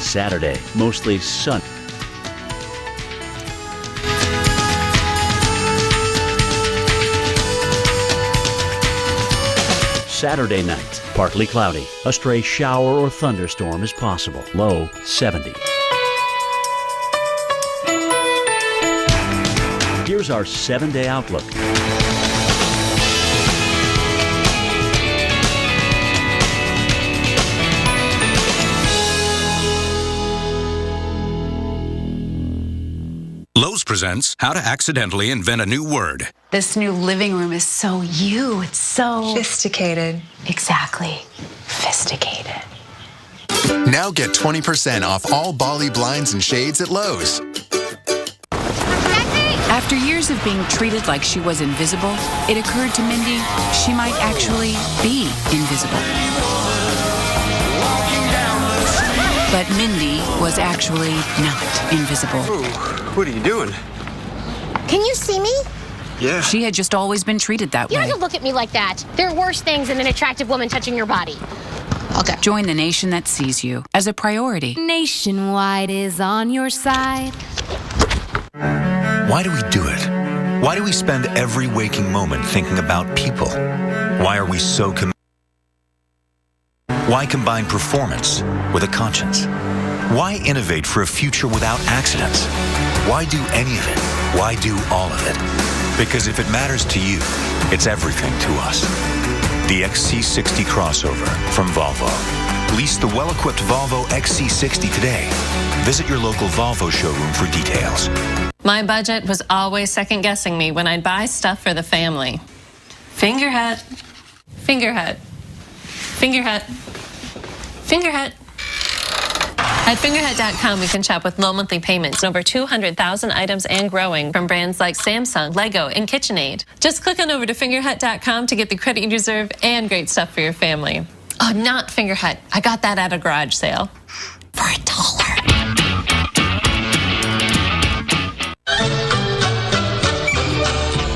Saturday, mostly sunny. Saturday night, partly cloudy. A stray shower or thunderstorm is possible. Low 70. Here's our 7-day outlook. Lowe's presents How to Accidentally Invent a New Word. This new living room is so you. It's so... Sophisticated. Exactly. Sophisticated. Now get 20% off all Bali blinds and shades at Lowe's. After years of being treated like she was invisible, it occurred to Mindy she might actually be invisible. But Mindy was actually not invisible. Ooh, what are you doing? Can you see me? Yeah. She had just always been treated that You way. don't have to look at me like that. There are worse things than an attractive woman touching your body. Okay. Join the nation that sees you as a priority. Nationwide is on your side. Why do we do it? Why do we spend every waking moment thinking about people? Why are we so Why combine performance with a conscience? Why innovate for a future without accidents? Why do any of it? Why do all of it? Because if it matters to you, it's everything to us. The XC60 crossover from Volvo. Lease the well-equipped Volvo XC60 today. Visit your local Volvo showroom for details. My budget was always second-guessing me when I'd buy stuff for the family. Fingerhut. Fingerhut. Fingerhut. Fingerhut. At Fingerhut.com, we can shop with low monthly payments. Over 200,000 items and growing from brands like Samsung, Lego, and KitchenAid. Just click on over to Fingerhut.com to get the credit you deserve and great stuff for your family. Oh, not Fingerhut. I got that at a garage sale. For $1.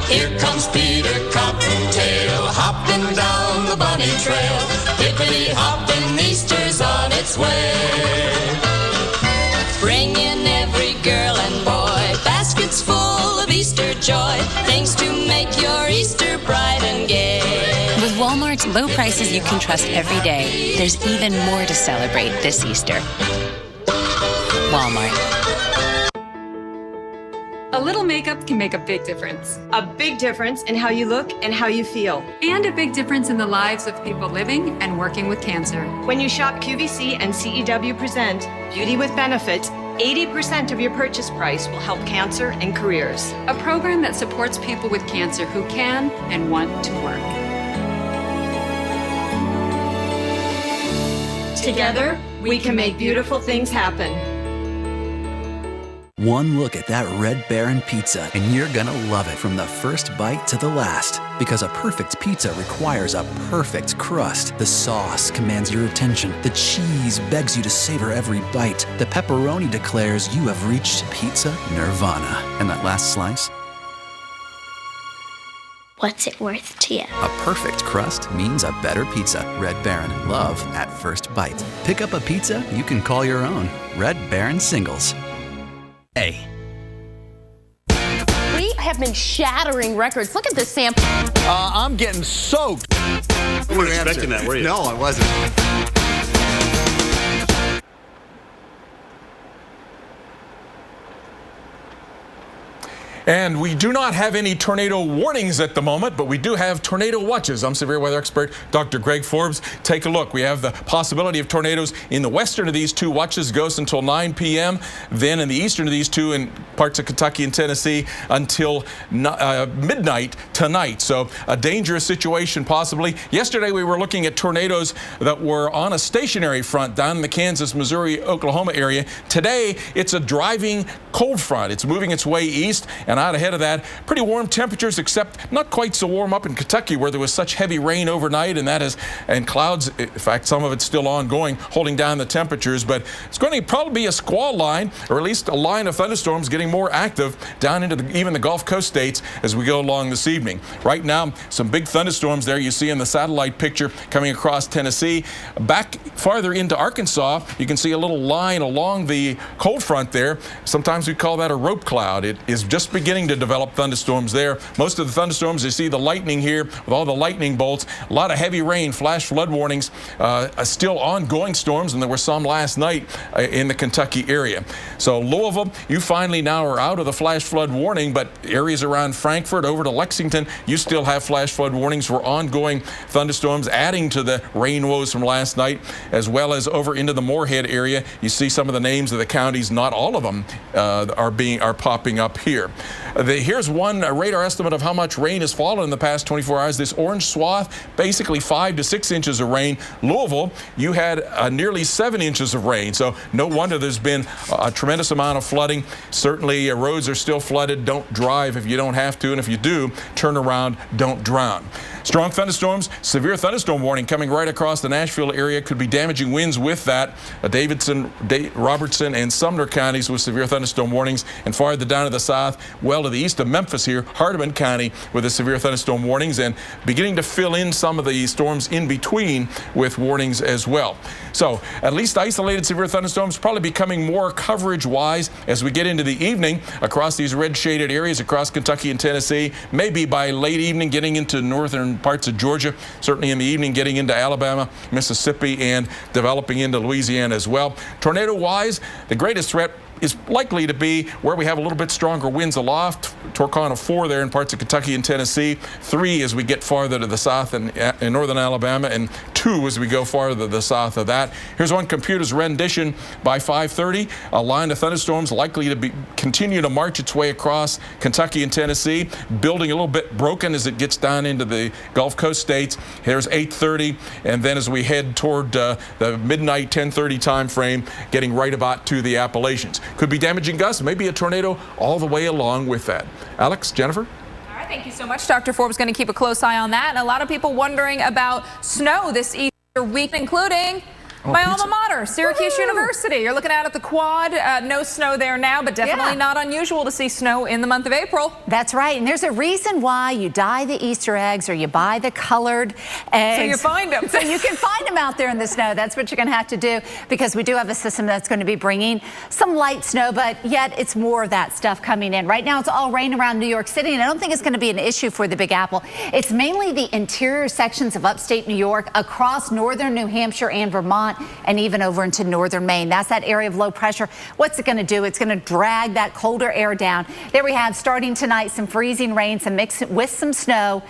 Here comes Peter Cottontail, hopping down the bunny trail. Hippity hopping, Easter's on its way. Bringing every girl and boy baskets full of Easter joy. Things to make your Easter bright and gay. With Walmart's low prices you can trust every day, there's even more to celebrate this Easter. Walmart. A little makeup can make a big difference. A big difference in how you look and how you feel. And a big difference in the lives of people living and working with cancer. When you shop QVC and CEW Present Beauty with Benefits, 80% of your purchase price will help cancer and careers. A program that supports people with cancer who can and want to work. Together, we can make beautiful things happen. One look at that Red Baron pizza, and you're gonna love it from the first bite to the last. Because a perfect pizza requires a perfect crust. The sauce commands your attention. The cheese begs you to savor every bite. The pepperoni declares you have reached pizza nirvana. And that last slice? What's it worth to you? A perfect crust means a better pizza. Red Baron, love at first bite. Pick up a pizza you can call your own. Red Baron Singles. Hey. We have been shattering records. Look at this sample. I'm getting soaked. You weren't expecting that, were you? No, I wasn't. And we do not have any tornado warnings at the moment, but we do have tornado watches. I'm severe weather expert Dr. Greg Forbes. Take a look. We have the possibility of tornadoes in the western of these two watches goes until 9 p.m. Then in the eastern of these two in parts of Kentucky and Tennessee until midnight tonight. So a dangerous situation possibly. Yesterday we were looking at tornadoes that were on a stationary front down in the Kansas, Missouri, Oklahoma area. Today it's a driving cold front. It's moving its way east. And out ahead of that, pretty warm temperatures, except not quite so warm up in Kentucky where there was such heavy rain overnight, and clouds, in fact, some of it's still ongoing, holding down the temperatures. But it's going to probably be a squall line, or at least a line of thunderstorms getting more active down into even the Gulf Coast states as we go along this evening. Right now, some big thunderstorms there you see in the satellite picture coming across Tennessee. Back farther into Arkansas, you can see a little line along the cold front there. Sometimes we call that a rope cloud. It is just beginning to develop thunderstorms there. Most of the thunderstorms, you see the lightning here with all the lightning bolts. A lot of heavy rain, flash flood warnings, still ongoing storms, and there were some last night in the Kentucky area. So Louisville, you finally now are out of the flash flood warning, but areas around Frankfort over to Lexington, you still have flash flood warnings for ongoing thunderstorms, adding to the rain woes from last night, as well as over into the Moorhead area. You see some of the names of the counties, not all of them are popping up here. Here's one radar estimate of how much rain has fallen in the past 24 hours. This orange swath, basically 5 to 6 inches of rain. Louisville, you had nearly 7 inches of rain. So no wonder there's been a tremendous amount of flooding. Certainly roads are still flooded. Don't drive if you don't have to. And if you do, turn around, don't drown. Strong thunderstorms, severe thunderstorm warning coming right across the Nashville area. Could be damaging winds with that. Davidson, Robertson, and Sumner counties with severe thunderstorm warnings. And farther down to the south, well to the east of Memphis here, Hardeman County with the severe thunderstorm warnings, and beginning to fill in some of the storms in between with warnings as well. So at least isolated severe thunderstorms probably becoming more coverage-wise as we get into the evening across these red shaded areas across Kentucky and Tennessee. Maybe by late evening getting into northern parts of Georgia, certainly in the evening getting into Alabama, Mississippi, and developing into Louisiana as well. Tornado-wise, the greatest threat is likely to be where we have a little bit stronger winds aloft. Torcon of 4 there in parts of Kentucky and Tennessee, 3 as we get farther to the south in northern Alabama, and 2 as we go farther to the south of that. Here's one computer's rendition by 5:30. A line of thunderstorms likely to continue to march its way across Kentucky and Tennessee, building a little bit broken as it gets down into the Gulf Coast states. Here's 8:30, and then as we head toward the midnight 10:30 time frame, getting right about to the Appalachians. Could be damaging gusts, maybe a tornado all the way along with that. Alex, Jennifer? All right, thank you so much. Dr. Forbes going to keep a close eye on that. And a lot of people wondering about snow this Easter week, including my alma mater, Syracuse University. You're looking out at the quad. No snow there now, but definitely not unusual to see snow in the month of April. That's right. And there's a reason why you dye the Easter eggs or you buy the colored eggs. So you find them. So you can find them out there in the snow. That's what you're going to have to do, because we do have a system that's going to be bringing some light snow, but yet it's more of that stuff coming in. Right now it's all rain around New York City, and I don't think it's going to be an issue for the Big Apple. It's mainly the interior sections of upstate New York, across northern New Hampshire and Vermont, and even over into northern Maine. That's that area of low pressure. What's it going to do? It's going to drag that colder air down. There we have, starting tonight, some freezing rain, some mix with some snow.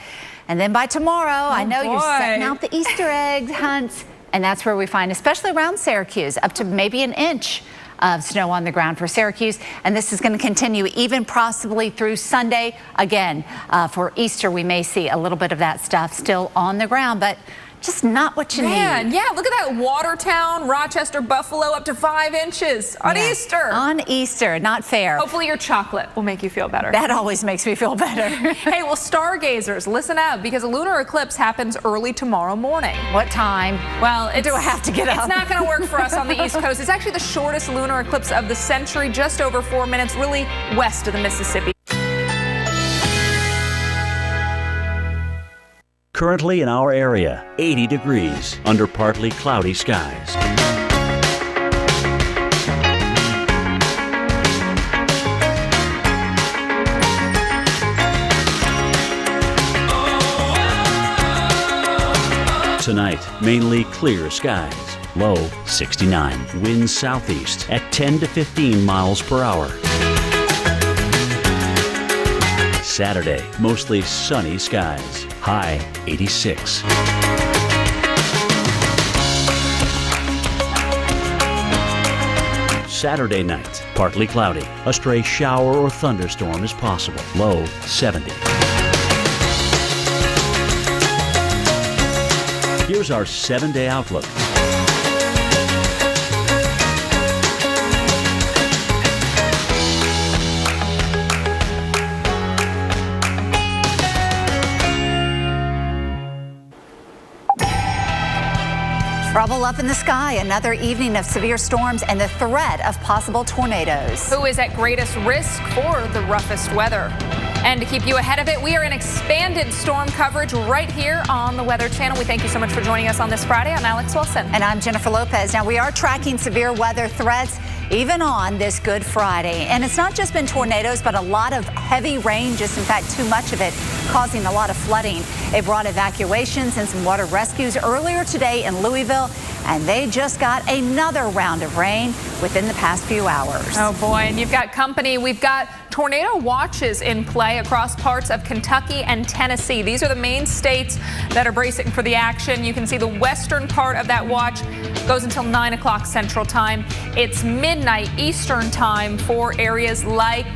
And then by tomorrow, I know you're setting out the Easter egg hunts. And that's where we find, especially around Syracuse, up to maybe an inch of snow on the ground for Syracuse. And this is going to continue even possibly through Sunday. Again, for Easter, we may see a little bit of that stuff still on the ground, but just not what you need. Yeah, look at that. Watertown, Rochester, Buffalo, up to 5 inches on Easter. On Easter, not fair. Hopefully your chocolate will make you feel better. That always makes me feel better. Hey, well, stargazers, listen up, because a lunar eclipse happens early tomorrow morning. What time? Well, do I have to get up? It's not going to work for us on the East Coast. It's actually the shortest lunar eclipse of the century, just over 4 minutes, really west of the Mississippi. Currently in our area, 80 degrees under partly cloudy skies. Tonight, mainly clear skies. Low 69. Winds southeast at 10 to 15 miles per hour. Saturday, mostly sunny skies. High 86. Saturday night, partly cloudy. A stray shower or thunderstorm is possible. Low 70. Here's our 7-day outlook. Trouble up in the sky, another evening of severe storms and the threat of possible tornadoes. Who is at greatest risk for the roughest weather? And to keep you ahead of it, we are in expanded storm coverage right here on the Weather Channel. We thank you so much for joining us on this Friday. I'm Alex Wilson. And I'm Jennifer Lopez. Now, we are tracking severe weather threats even on this Good Friday. And it's not just been tornadoes, but a lot of heavy rain, just in fact too much of it, causing a lot of flooding. It brought evacuations and some water rescues earlier today in Louisville, and they just got another round of rain within the past few hours. Oh boy, and you've got company. We've got tornado watches in play across parts of Kentucky and Tennessee. These are the main states that are bracing for the action. You can see the western part of that watch goes until 9 o'clock Central Time. It's midnight Eastern Time for areas like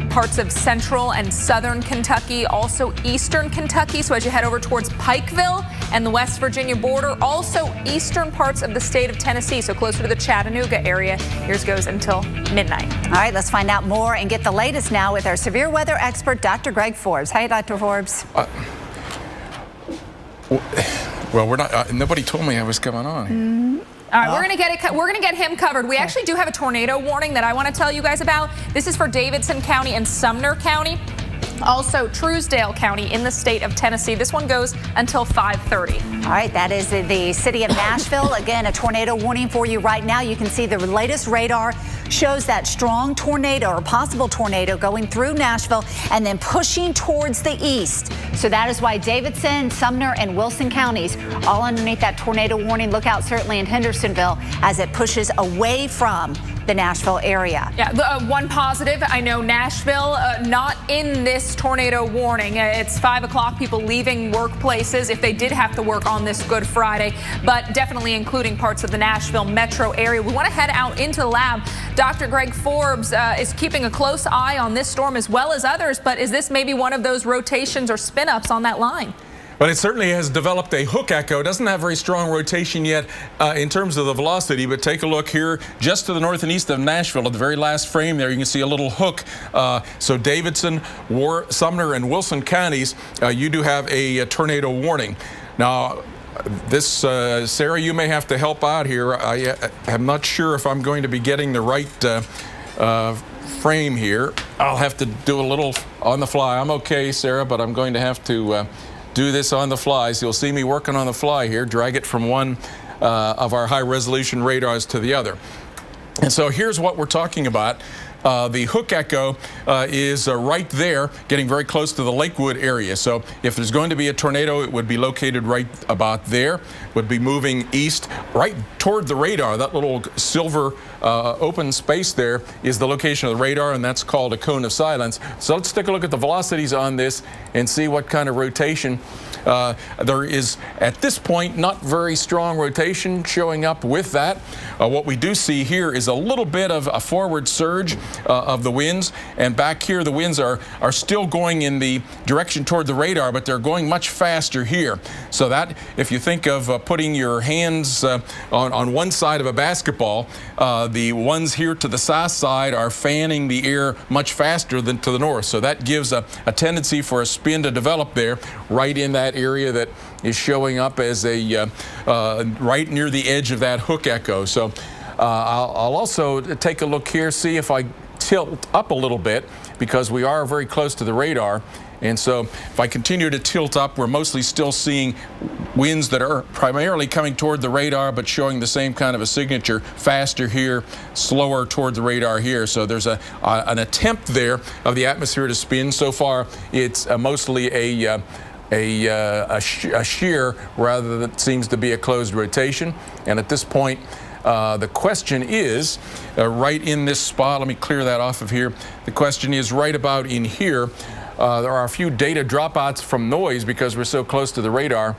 parts of central and southern Kentucky, also eastern Kentucky. So as you head over towards Pikeville and the West Virginia border, also eastern parts of the state of Tennessee, so closer to the Chattanooga area. Yours goes until midnight. All right, let's find out more and get the latest now with our severe weather expert, Dr. Greg Forbes. Hey, Dr. Forbes. Well, we're not. Nobody told me I was coming on here. All right, we're gonna get him covered. We actually do have a tornado warning that I want to tell you guys about. This is for Davidson County and Sumner County. Also, Truesdale County in the state of Tennessee. This one goes until 5:30. All right, that is the city of Nashville. Again, a tornado warning for you right now. You can see the latest radar shows that strong tornado or possible tornado going through Nashville and then pushing towards the east. So that is why Davidson, Sumner, and Wilson counties all underneath that tornado warning. Look out certainly in Hendersonville as it pushes away from the Nashville area. Yeah, one positive, I know Nashville not in this tornado warning. It's 5 o'clock, people leaving workplaces if they did have to work on this Good Friday, but definitely including parts of the Nashville metro area. We want to head out into the lab. Dr. Greg Forbes is keeping a close eye on this storm as well as others, but is this maybe one of those rotations or spin-ups on that line? But it certainly has developed a hook echo. It doesn't have very strong rotation yet in terms of the velocity, but take a look here just to the north and east of Nashville at the very last frame there. You can see a little hook. So Davidson, Sumner, and Wilson counties, you do have a tornado warning. Now, this, Sarah, you may have to help out here. I am not sure if I'm going to be getting the right frame here. I'll have to do a little on the fly. I'm okay, Sarah, but I'm going to have to do this on the fly. So you'll see me working on the fly here, drag it from one of our high resolution radars to the other. And so here's what we're talking about. The hook echo is right there, getting very close to the Lakewood area. So if there's going to be a tornado, it would be located right about there, would be moving east right toward the radar. That little silver open space there is the location of the radar, and that's called a cone of silence. So let's take a look at the velocities on this and see what kind of rotation. There is, at this point, not very strong rotation showing up with that. What we do see here is a little bit of a forward surge of the winds, and back here the winds are still going in the direction toward the radar, but they're going much faster here. So that, if you think of putting your hands on one side of a basketball, the ones here to the south side are fanning the air much faster than to the north. So that gives a tendency for a spin to develop there right in that area that is showing up as a right near the edge of that hook echo. So I'll also take a look here, see if I tilt up a little bit, because we are very close to the radar. And so if I continue to tilt up, we're mostly still seeing winds that are primarily coming toward the radar, but showing the same kind of a signature, faster here, slower toward the radar here. So there's an attempt there of the atmosphere to spin. So far, it's mostly a shear rather than seems to be a closed rotation. And at this point, the question is right in this spot. Let me clear that off of here. The question is right about in here. There are a few data dropouts from noise because we're so close to the radar.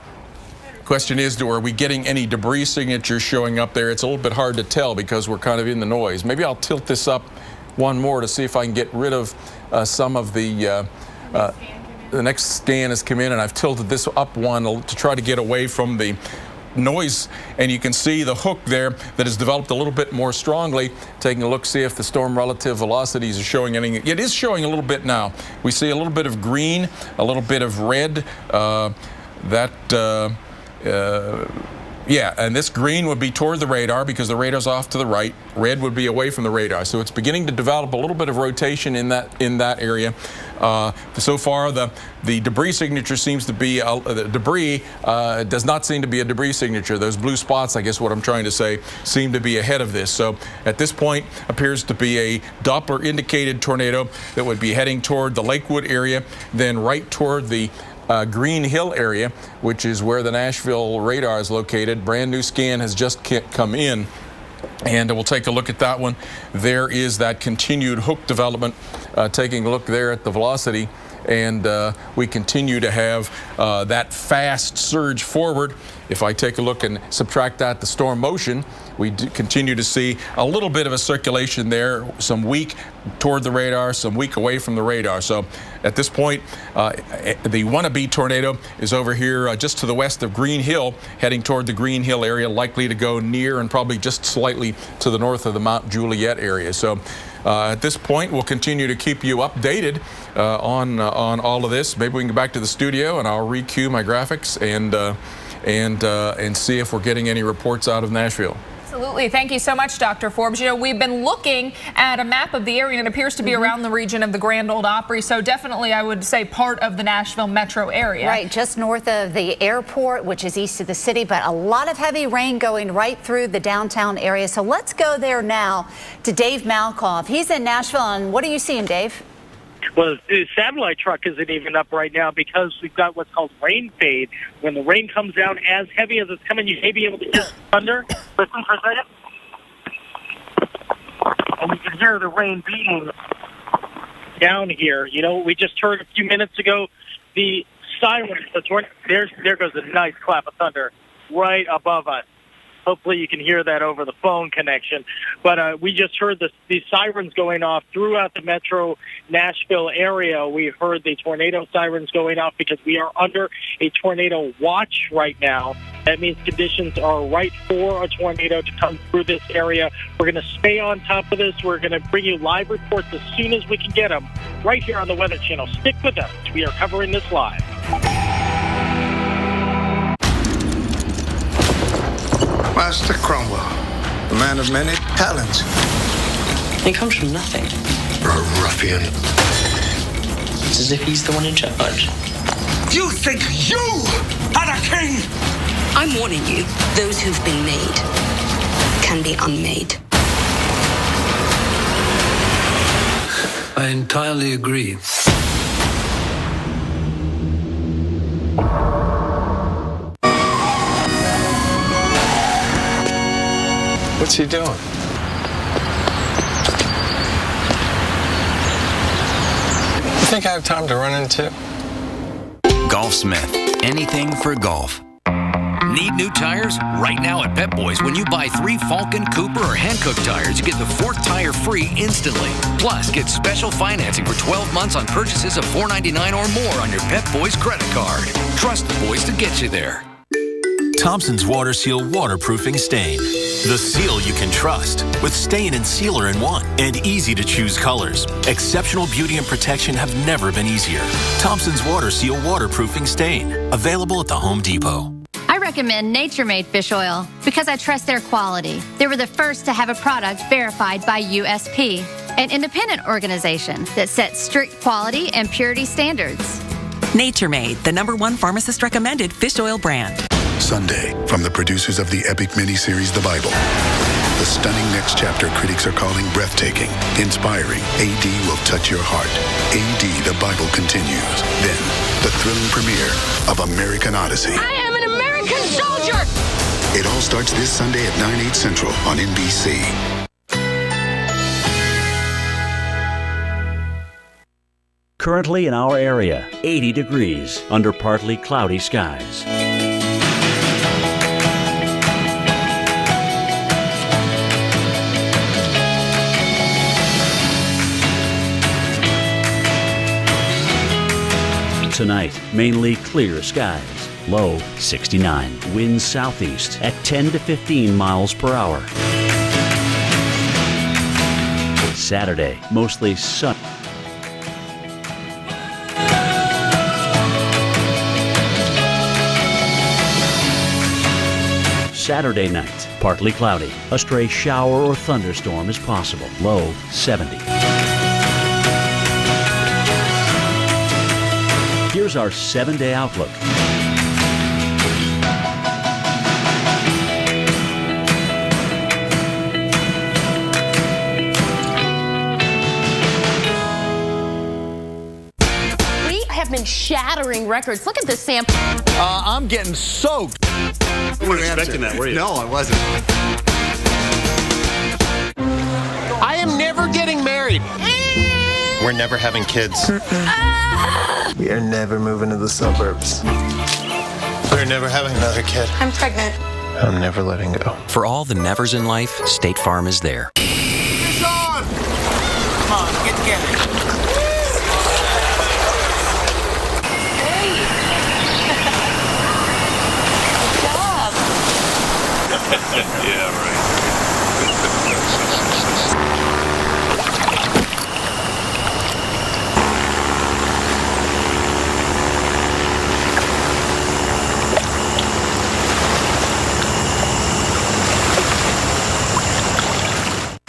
Question is, are we getting any debris signatures showing up there? It's a little bit hard to tell because we're kind of in the noise. Maybe I'll tilt this up one more to see if I can get rid of some of the next scan has come in, and I've tilted this up one to try to get away from the noise, and you can see the hook there that has developed a little bit more strongly. Taking a look, see if the storm relative velocities are showing anything. It is showing a little bit now. We see a little bit of green, a little bit of red. Yeah, and this green would be toward the radar because the radar's off to the right. Red would be away from the radar. So it's beginning to develop a little bit of rotation in that area. So far, the debris signature seems to be the debris does not seem to be a debris signature. Those blue spots, I guess what I'm trying to say, seem to be ahead of this. So at this point, appears to be a Doppler indicated tornado that would be heading toward the Lakewood area, then right toward the Green Hill area, which is where the Nashville radar is located. Brand new scan has just come in, and we'll take a look at that one. There is that continued hook development. Taking a look there at the velocity, and we continue to have that fast surge forward. If I take a look and subtract that to storm motion, we continue to see a little bit of a circulation there, some weak toward the radar, some weak away from the radar. So at this point, the wannabe tornado is over here just to the west of Green Hill, heading toward the Green Hill area, likely to go near and probably just slightly to the north of the Mount Juliet area. So At this point, we'll continue to keep you updated on all of this. Maybe we can go back to the studio and I'll re-cue my graphics and see if we're getting any reports out of Nashville. Absolutely. Thank you so much, Dr. Forbes. You know, we've been looking at a map of the area, and it appears to be around the region of the Grand Ole Opry. So definitely, I would say, part of the Nashville metro area. Right, just north of the airport, which is east of the city, but a lot of heavy rain going right through the downtown area. So let's go there now to Dave Malkoff. He's in Nashville, and what are you seeing, Dave? Well, the satellite truck isn't even up right now because we've got what's called rain fade. When the rain comes down as heavy as it's coming, you may be able to hear thunder. Listen for a second. And you can hear the rain beating down here. You know, we just heard a few minutes ago the sirens. There goes a nice clap of thunder right above us. Hopefully you can hear that over the phone connection. But we just heard these sirens going off throughout the metro Nashville area. We heard the tornado sirens going off because we are under a tornado watch right now. That means conditions are right for a tornado to come through this area. We're going to stay on top of this. We're going to bring you live reports as soon as we can get them right here on the Weather Channel. Stick with us. We are covering this live. Master Cromwell, the man of many talents. He comes from nothing. A ruffian. It's as if he's the one in charge. You think you are the king? I'm warning you, those who've been made can be unmade. I entirely agree. What's he doing? You think I have time to run into? Golfsmith. Anything for golf. Need new tires? Right now at Pep Boys, when you buy 3 Falcon, Cooper, or Hankook tires, you get the 4th tire free instantly. Plus, get special financing for 12 months on purchases of $4.99 or more on your Pep Boys credit card. Trust the boys to get you there. Thompson's Water Seal Waterproofing Stain. The seal you can trust, with stain and sealer in one, and easy to choose colors. Exceptional beauty and protection have never been easier. Thompson's Water Seal Waterproofing Stain. Available at the Home Depot. I recommend Nature Made fish oil because I trust their quality. They were the first to have a product verified by USP, an independent organization that sets strict quality and purity standards. Nature Made, the #1 pharmacist recommended fish oil brand. Sunday, from the producers of the epic miniseries The Bible. The stunning next chapter critics are calling breathtaking, inspiring. AD will touch your heart. AD, The Bible continues. Then, the thrilling premiere of American Odyssey. I am an American soldier! It all starts this Sunday at 9/8 Central on NBC. Currently in our area, 80 degrees under partly cloudy skies. Tonight, mainly clear skies. Low 69. Winds southeast at 10 to 15 miles per hour. Saturday, mostly sun. Saturday night, partly cloudy. A stray shower or thunderstorm is possible. Low 70. Here's our 7-day outlook. We have been shattering records. Look at this, Sam. I'm getting soaked. You weren't expecting that, were you? No, I wasn't. I am never getting married. We're never having kids. We are never moving to the suburbs. We're never having another kid. I'm pregnant. I'm never letting go. For all the nevers in life, State Farm is there. Fish on! Come on, get together. Yeah, right.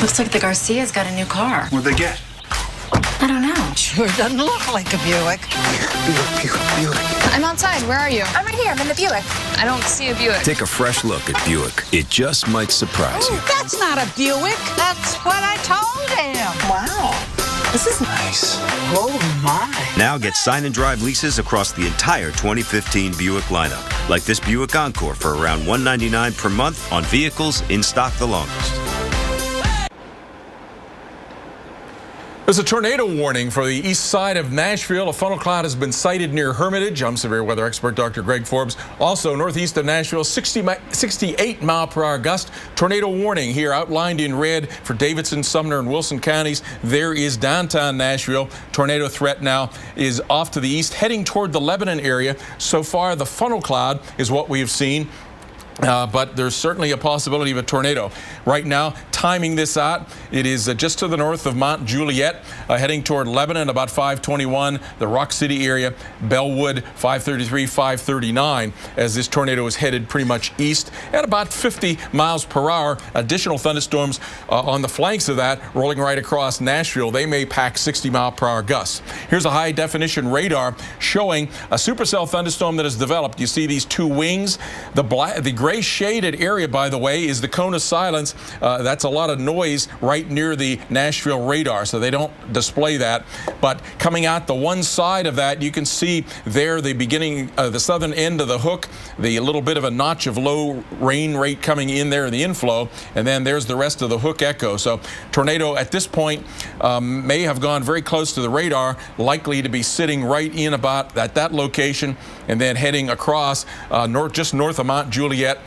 Looks like the Garcias got a new car. What'd they get? I don't know. Sure doesn't look like a Buick. Buick. I'm outside. Where are you? I'm right here. I'm in the Buick. I don't see a Buick. Take a fresh look at Buick. It just might surprise you. That's not a Buick. That's what I told him. Wow. This is nice. Oh, my. Now get sign and drive leases across the entire 2015 Buick lineup. Like this Buick Encore for around $199 per month on vehicles in stock the longest. There's a tornado warning for the east side of Nashville. A funnel cloud has been sighted near Hermitage. I'm severe weather expert Dr. Greg Forbes. Also northeast of Nashville, 68 mile per hour gust. Tornado warning here outlined in red for Davidson, Sumner, and Wilson counties. There is downtown Nashville. Tornado threat now is off to the east, heading toward the Lebanon area. So far, the funnel cloud is what we have seen. But there's certainly a possibility of a tornado. Right now, timing this out, it is just to the north of Mount Juliet, heading toward Lebanon, about 521, the Rock City area, Bellwood, 533, 539, as this tornado is headed pretty much east at about 50 miles per hour. Additional thunderstorms on the flanks of that, rolling right across Nashville. They may pack 60 mile per hour gusts. Here's a high definition radar showing a supercell thunderstorm that has developed. You see these two wings. The gray shaded area, by the way, is the cone of silence. That's a lot of noise right near the Nashville radar, so they don't display that. But coming out the one side of that, you can see there the beginning, the southern end of the hook, the little bit of a notch of low rain rate coming in there in the inflow, and then there's the rest of the hook echo. So tornado at this point may have gone very close to the radar, likely to be sitting right in about at that location, and then heading across just north of Mount Juliet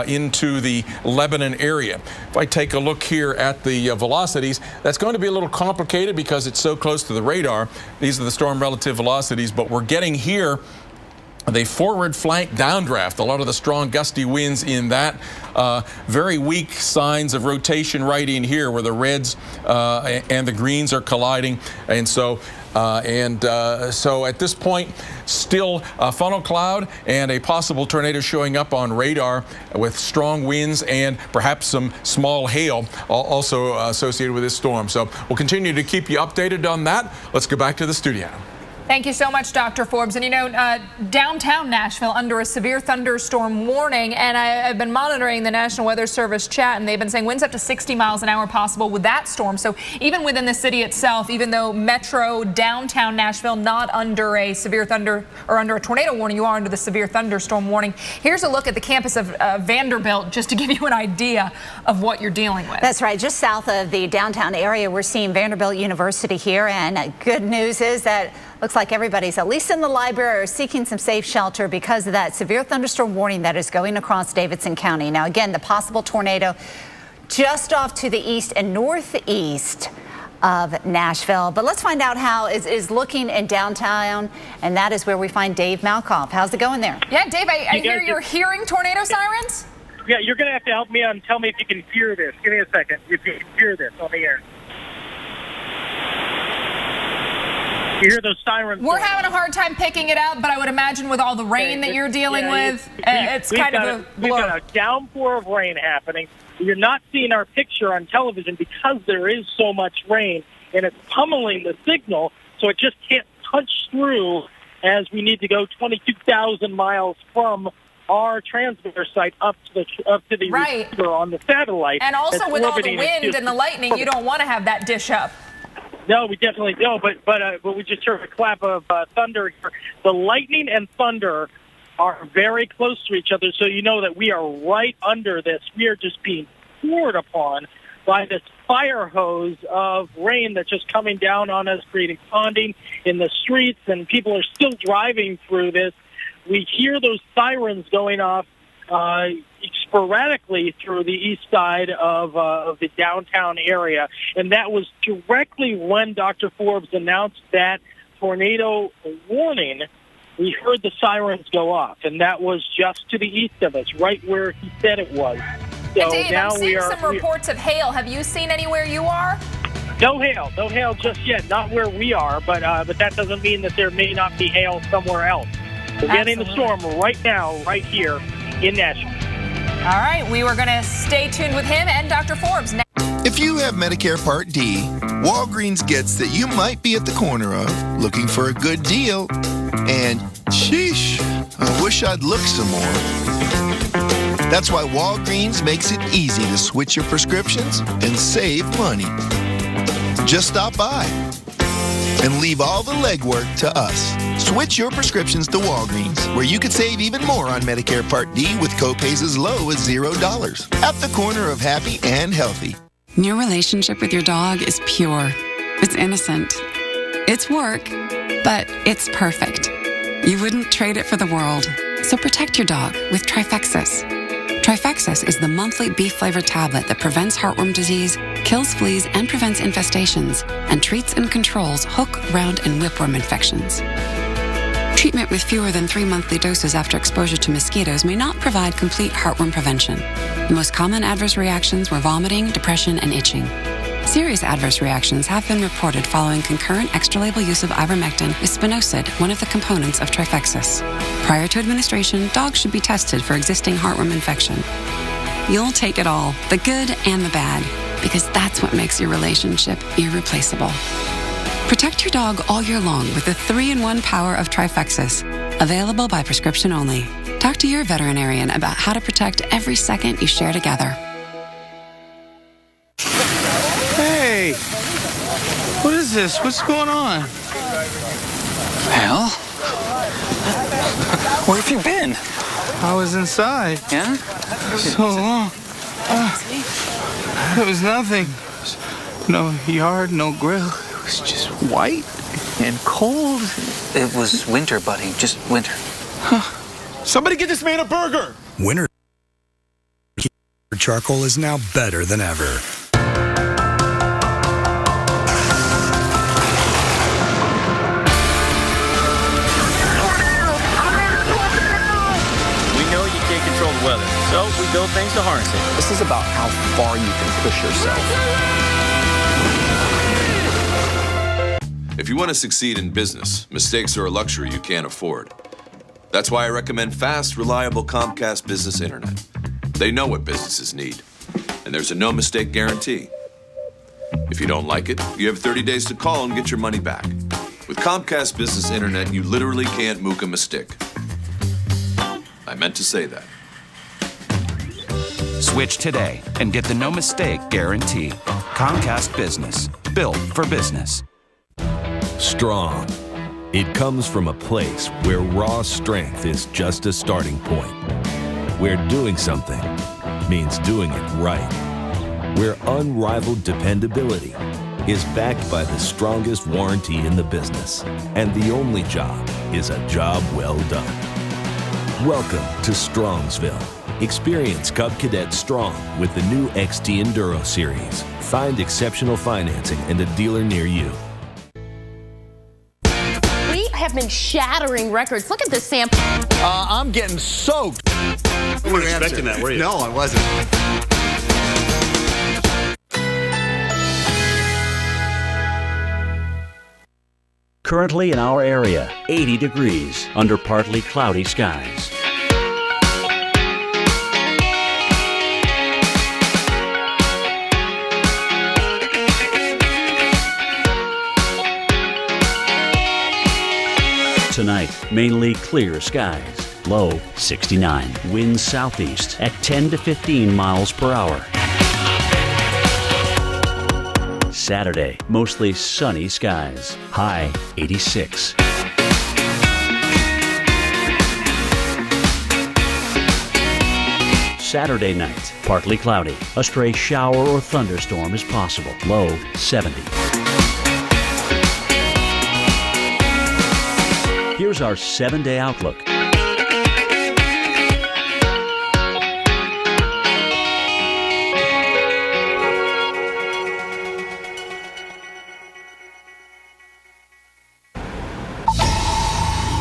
into the Lebanon area. If I take a look here at the velocities, that's going to be a little complicated because it's so close to the radar. These are the storm relative velocities, but we're getting here the forward flank downdraft, a lot of the strong gusty winds in that. Very weak signs of rotation right in here where the reds and the greens are colliding. And so at this point, still a funnel cloud and a possible tornado showing up on radar with strong winds and perhaps some small hail also associated with this storm. So we'll continue to keep you updated on that. Let's go back to the studio. Thank you so much, Dr. Forbes. And you know, downtown Nashville under a severe thunderstorm warning, and I've been monitoring the National Weather Service chat, and they've been saying winds up to 60 miles an hour possible with that storm. So even within the city itself, even though metro downtown Nashville not under a severe thunder or under a tornado warning, you are under the severe thunderstorm warning. Here's a look at the campus of Vanderbilt, just to give you an idea of what you're dealing with. That's right. Just south of the downtown area, we're seeing Vanderbilt University here, and good news is that looks like everybody's at least in the library or seeking some safe shelter because of that severe thunderstorm warning that is going across Davidson County. Now, again, the possible tornado just off to the east and northeast of Nashville. But let's find out how it is looking in downtown, and that is where we find Dave Malkoff. How's it going there? Yeah, Dave, I hear you're hearing tornado sirens? Yeah, you're going to have to help me out and tell me if you can hear this. Give me a second. If you can hear this on the air. You hear those sirens? We're having a hard time picking it up, but I would imagine with all the rain that you're dealing with, it's kind of a blur. We've got a downpour of rain happening. You're not seeing our picture on television because there is so much rain, and it's pummeling the signal, so it just can't punch through as we need to go 22,000 miles from our transmitter site up to the right receiver on the satellite. And also with all the wind and the lightning, you don't want to have that dish up. No, we definitely don't. But we just heard a clap of thunder. The lightning and thunder are very close to each other, so you know that we are right under this. We are just being poured upon by this fire hose of rain that's just coming down on us, creating ponding in the streets, and people are still driving through this. We hear those sirens going off sporadically through the east side of the downtown area, and that was directly when Dr. Forbes announced that tornado warning. We heard the sirens go off, and that was just to the east of us, right where he said it was. So and Dave, now I'm seeing some reports of hail. Have you seen anywhere you are? No hail just yet. Not where we are, but that doesn't mean that there may not be hail somewhere else. We're getting the storm right now, right here in Nashville. All right, we were going to stay tuned with him and Dr. Forbes. If you have Medicare Part D, Walgreens gets that you might be at the corner of looking for a good deal, and sheesh, I wish I'd look some more. That's why Walgreens makes it easy to switch your prescriptions and save money. Just stop by and leave all the legwork to us. Switch your prescriptions to Walgreens, where you could save even more on Medicare Part D with copays as low as $0. At the corner of happy and healthy. Your relationship with your dog is pure. It's innocent. It's work, but it's perfect. You wouldn't trade it for the world. So protect your dog with Trifexis. Trifexis is the monthly beef-flavored tablet that prevents heartworm disease, kills fleas, and prevents infestations, and treats and controls hook, round, and whipworm infections. Treatment with fewer than 3 monthly doses after exposure to mosquitoes may not provide complete heartworm prevention. The most common adverse reactions were vomiting, depression, and itching. Serious adverse reactions have been reported following concurrent extra-label use of ivermectin with spinosad, one of the components of Trifexis. Prior to administration, dogs should be tested for existing heartworm infection. You'll take it all, the good and the bad, because that's what makes your relationship irreplaceable. Protect your dog all year long with the 3-in-1 power of Trifexis, available by prescription only. Talk to your veterinarian about how to protect every second you share together. Hey, what is this? What's going on? Well, where have you been? I was inside. Yeah? So long. There was nothing. No yard, no grill. It was just white and cold. It was winter, buddy. Just winter. Somebody get this man a burger! Winter charcoal is now better than ever. Control the weather, so we build things to harness it. This is about how far you can push yourself. If you want to succeed in business, mistakes are a luxury you can't afford. That's why I recommend fast, reliable Comcast Business Internet. They know what businesses need, and there's a no-mistake guarantee. If you don't like it, you have 30 days to call and get your money back. With Comcast Business Internet, you literally can't mook a mistake. I meant to say that. Switch today and get the no-mistake guarantee. Comcast Business. Built for business. Strong. It comes from a place where raw strength is just a starting point. Where doing something means doing it right. Where unrivaled dependability is backed by the strongest warranty in the business. And the only job is a job well done. Welcome to Strongsville. Experience Cub Cadet Strong with the new XT Enduro Series. Find exceptional financing and a dealer near you. We have been shattering records. Look at this sample. I'm getting soaked. You weren't expecting that, were you? No, I wasn't. Currently in our area, 80 degrees under partly cloudy skies. Tonight, mainly clear skies. Low 69. Winds southeast at 10 to 15 miles per hour. Saturday, mostly sunny skies. High 86. Saturday night, partly cloudy. A stray shower or thunderstorm is possible. Low 70. Here's our 7-day outlook.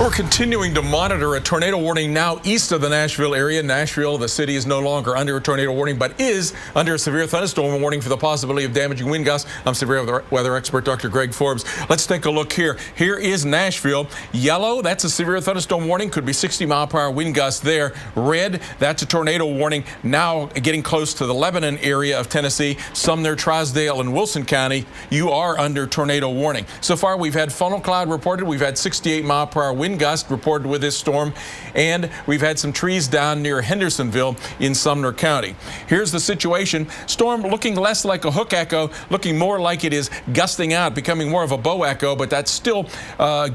We're continuing to monitor a tornado warning now east of the Nashville area. Nashville, the city, is no longer under a tornado warning, but is under a severe thunderstorm warning for the possibility of damaging wind gusts. I'm severe weather expert Dr. Greg Forbes. Let's take a look here. Here is Nashville. Yellow, that's a severe thunderstorm warning. Could be 60-mile-per-hour wind gusts there. Red, that's a tornado warning. Now getting close to the Lebanon area of Tennessee. Sumner, Trousdale, and Wilson County, you are under tornado warning. So far, we've had funnel cloud reported. We've had 68-mile-per-hour wind gust reported with this storm, and we've had some trees down near Hendersonville in Sumner County. Here's the situation. Storm looking less like a hook echo, looking more like it is gusting out, becoming more of a bow echo, but that still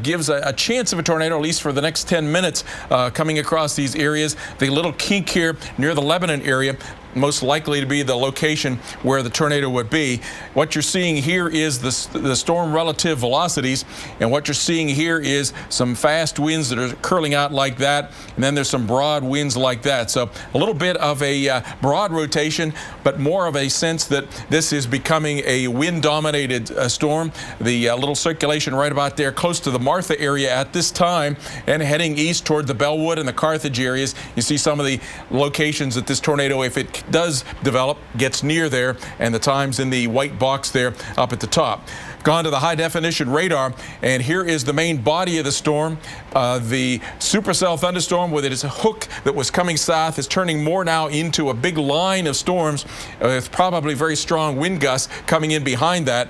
gives a chance of a tornado, at least for the next 10 minutes, coming across these areas. The little kink here near the Lebanon area, most likely to be the location where the tornado would be. What you're seeing here is the storm relative velocities, and what you're seeing here is some fast winds that are curling out like that, and then there's some broad winds like that. So a little bit of a broad rotation, but more of a sense that this is becoming a wind-dominated storm. The little circulation right about there close to the Martha area at this time, and heading east toward the Bellwood and the Carthage areas. You see some of the locations that this tornado, if it does develop, gets near there, and the times in the white box there up at the top. Gone to the high definition radar, and here is the main body of the storm. The supercell thunderstorm with its hook that was coming south is turning more now into a big line of storms with probably very strong wind gusts coming in behind that.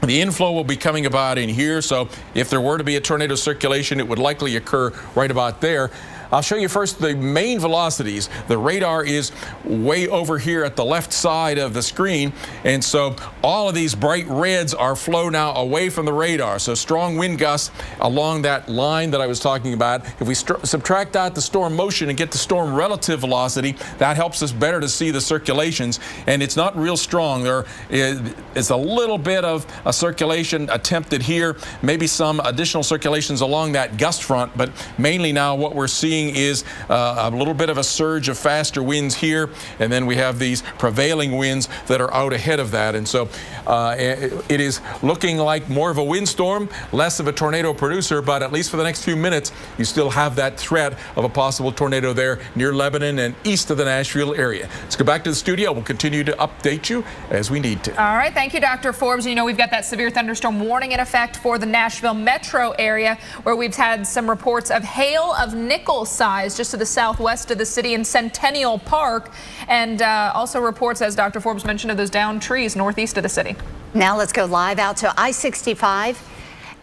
The inflow will be coming about in here, so if there were to be a tornado circulation, it would likely occur right about there. I'll show you first the main velocities. The radar is way over here at the left side of the screen, and so all of these bright reds are flow now away from the radar. So strong wind gusts along that line that I was talking about. If we subtract out the storm motion and get the storm relative velocity, that helps us better to see the circulations, and it's not real strong. There is a little bit of a circulation attempted here, maybe some additional circulations along that gust front, but mainly now what we're seeing is a little bit of a surge of faster winds here, and then we have these prevailing winds that are out ahead of that. And so it is looking like more of a windstorm, less of a tornado producer, but at least for the next few minutes, you still have that threat of a possible tornado there near Lebanon and east of the Nashville area. Let's go back to the studio. We'll continue to update you as we need to. All right. Thank you, Dr. Forbes. You know, we've got that severe thunderstorm warning in effect for the Nashville metro area, where we've had some reports of hail of nickel size just to the southwest of the city in Centennial Park, and also reports, as Dr. Forbes mentioned, of those downed trees northeast of the city. Now let's go live out to I-65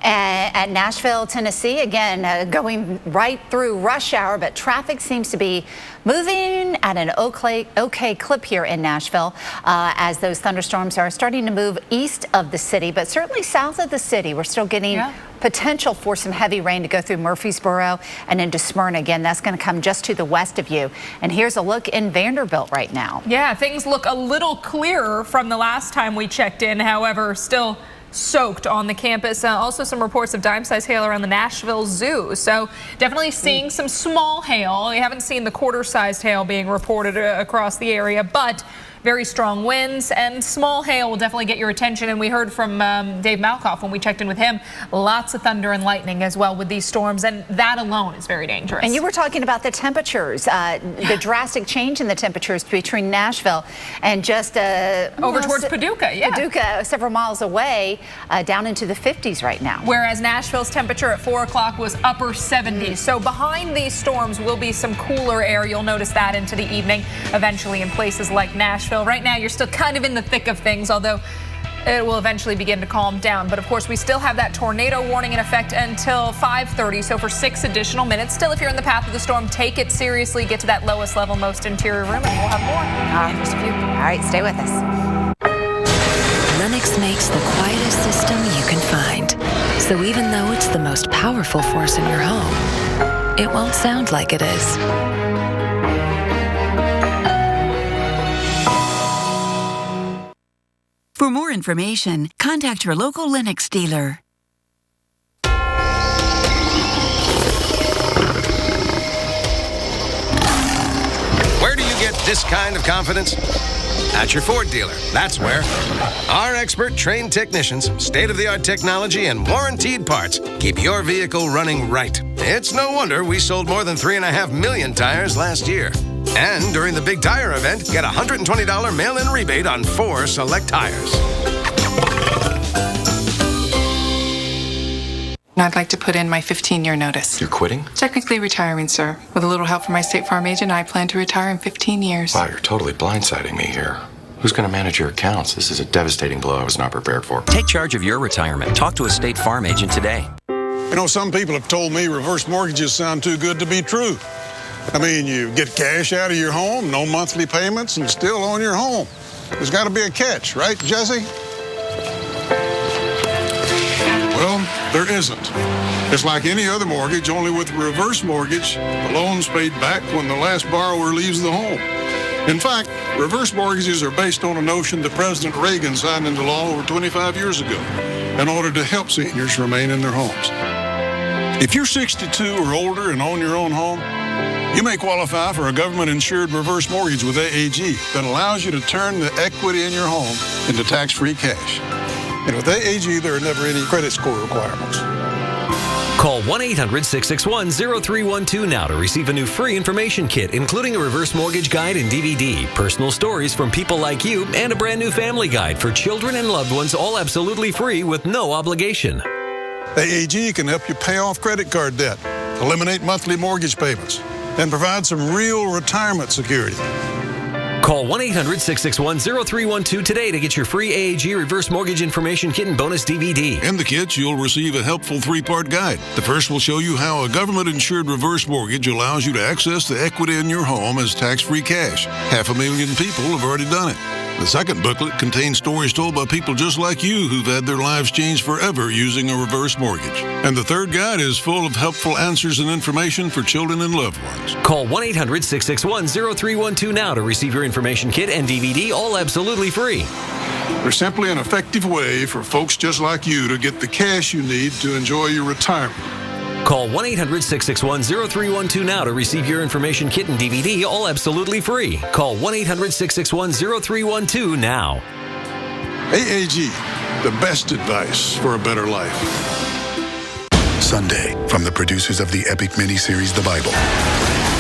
at Nashville, Tennessee. Again, going right through rush hour, but traffic seems to be moving at an okay clip here in Nashville as those thunderstorms are starting to move east of the city, but certainly south of the city. We're still getting potential for some heavy rain to go through Murfreesboro and into Smyrna. Again, that's going to come just to the west of you. And here's a look in Vanderbilt right now. Yeah, things look a little clearer from the last time we checked in. However, still soaked on the campus. Also some reports of dime-sized hail around the Nashville Zoo. So definitely seeing some small hail. We haven't seen the quarter-sized hail being reported across the area, but very strong winds and small hail will definitely get your attention. And we heard from Dave Malkoff when we checked in with him, lots of thunder and lightning as well with these storms, and that alone is very dangerous. And you were talking about the temperatures, the drastic change in the temperatures between Nashville and just over towards Paducah, Paducah, several miles away, down into the 50s right now. Whereas Nashville's temperature at 4 o'clock was upper 70s. So behind these storms will be some cooler air. You'll notice that into the evening, eventually in places like Nashville. Right now, you're still kind of in the thick of things, although it will eventually begin to calm down. But of course, we still have that tornado warning in effect until 5:30. So for 6 additional minutes. Still, if you're in the path of the storm, take it seriously. Get to that lowest level, most interior room, and we'll have more. Just a few. All right, stay with us. Lennox makes the quietest system you can find. So even though it's the most powerful force in your home, it won't sound like it is. For more information, contact your local Lennox dealer. Where do you get this kind of confidence? At your Ford dealer, that's where. Our expert trained technicians, state-of-the-art technology, and warranted parts keep your vehicle running right. It's no wonder we sold more than 3.5 million tires last year. And during the Big Tire event, get a $120 mail-in rebate on 4 select tires. I'd like to put in my 15-year notice. You're quitting? Technically retiring, sir. With a little help from my State Farm agent, I plan to retire in 15 years. Wow, you're totally blindsiding me here. Who's going to manage your accounts? This is a devastating blow I was not prepared for. Take charge of your retirement. Talk to a State Farm agent today. You know, some people have told me reverse mortgages sound too good to be true. I mean, you get cash out of your home, no monthly payments, and still own your home. There's got to be a catch, right, Jesse? Well, there isn't. It's like any other mortgage, only with a reverse mortgage, the loan's paid back when the last borrower leaves the home. In fact, reverse mortgages are based on a notion that President Reagan signed into law over 25 years ago in order to help seniors remain in their homes. If you're 62 or older and own your own home, you may qualify for a government-insured reverse mortgage with AAG that allows you to turn the equity in your home into tax-free cash. And with AAG, there are never any credit score requirements. Call 1-800-661-0312 now to receive a new free information kit, including a reverse mortgage guide and DVD, personal stories from people like you, and a brand new family guide for children and loved ones, all absolutely free with no obligation. AAG can help you pay off credit card debt, eliminate monthly mortgage payments, and provide some real retirement security. Call 1-800-661-0312 today to get your free AAG reverse mortgage information kit and bonus DVD. In the kits, you'll receive a helpful 3-part guide. The first will show you how a government-insured reverse mortgage allows you to access the equity in your home as tax-free cash. 500,000 people have already done it. The second booklet contains stories told by people just like you who've had their lives changed forever using a reverse mortgage. And the third guide is full of helpful answers and information for children and loved ones. Call 1-800-661-0312 now to receive your information kit and DVD, all absolutely free. There's simply an effective way for folks just like you to get the cash you need to enjoy your retirement. Call 1-800-661-0312 now to receive your information kit and DVD, all absolutely free. Call 1-800-661-0312 now. AAG, the best advice for a better life. Sunday, from the producers of the epic miniseries The Bible.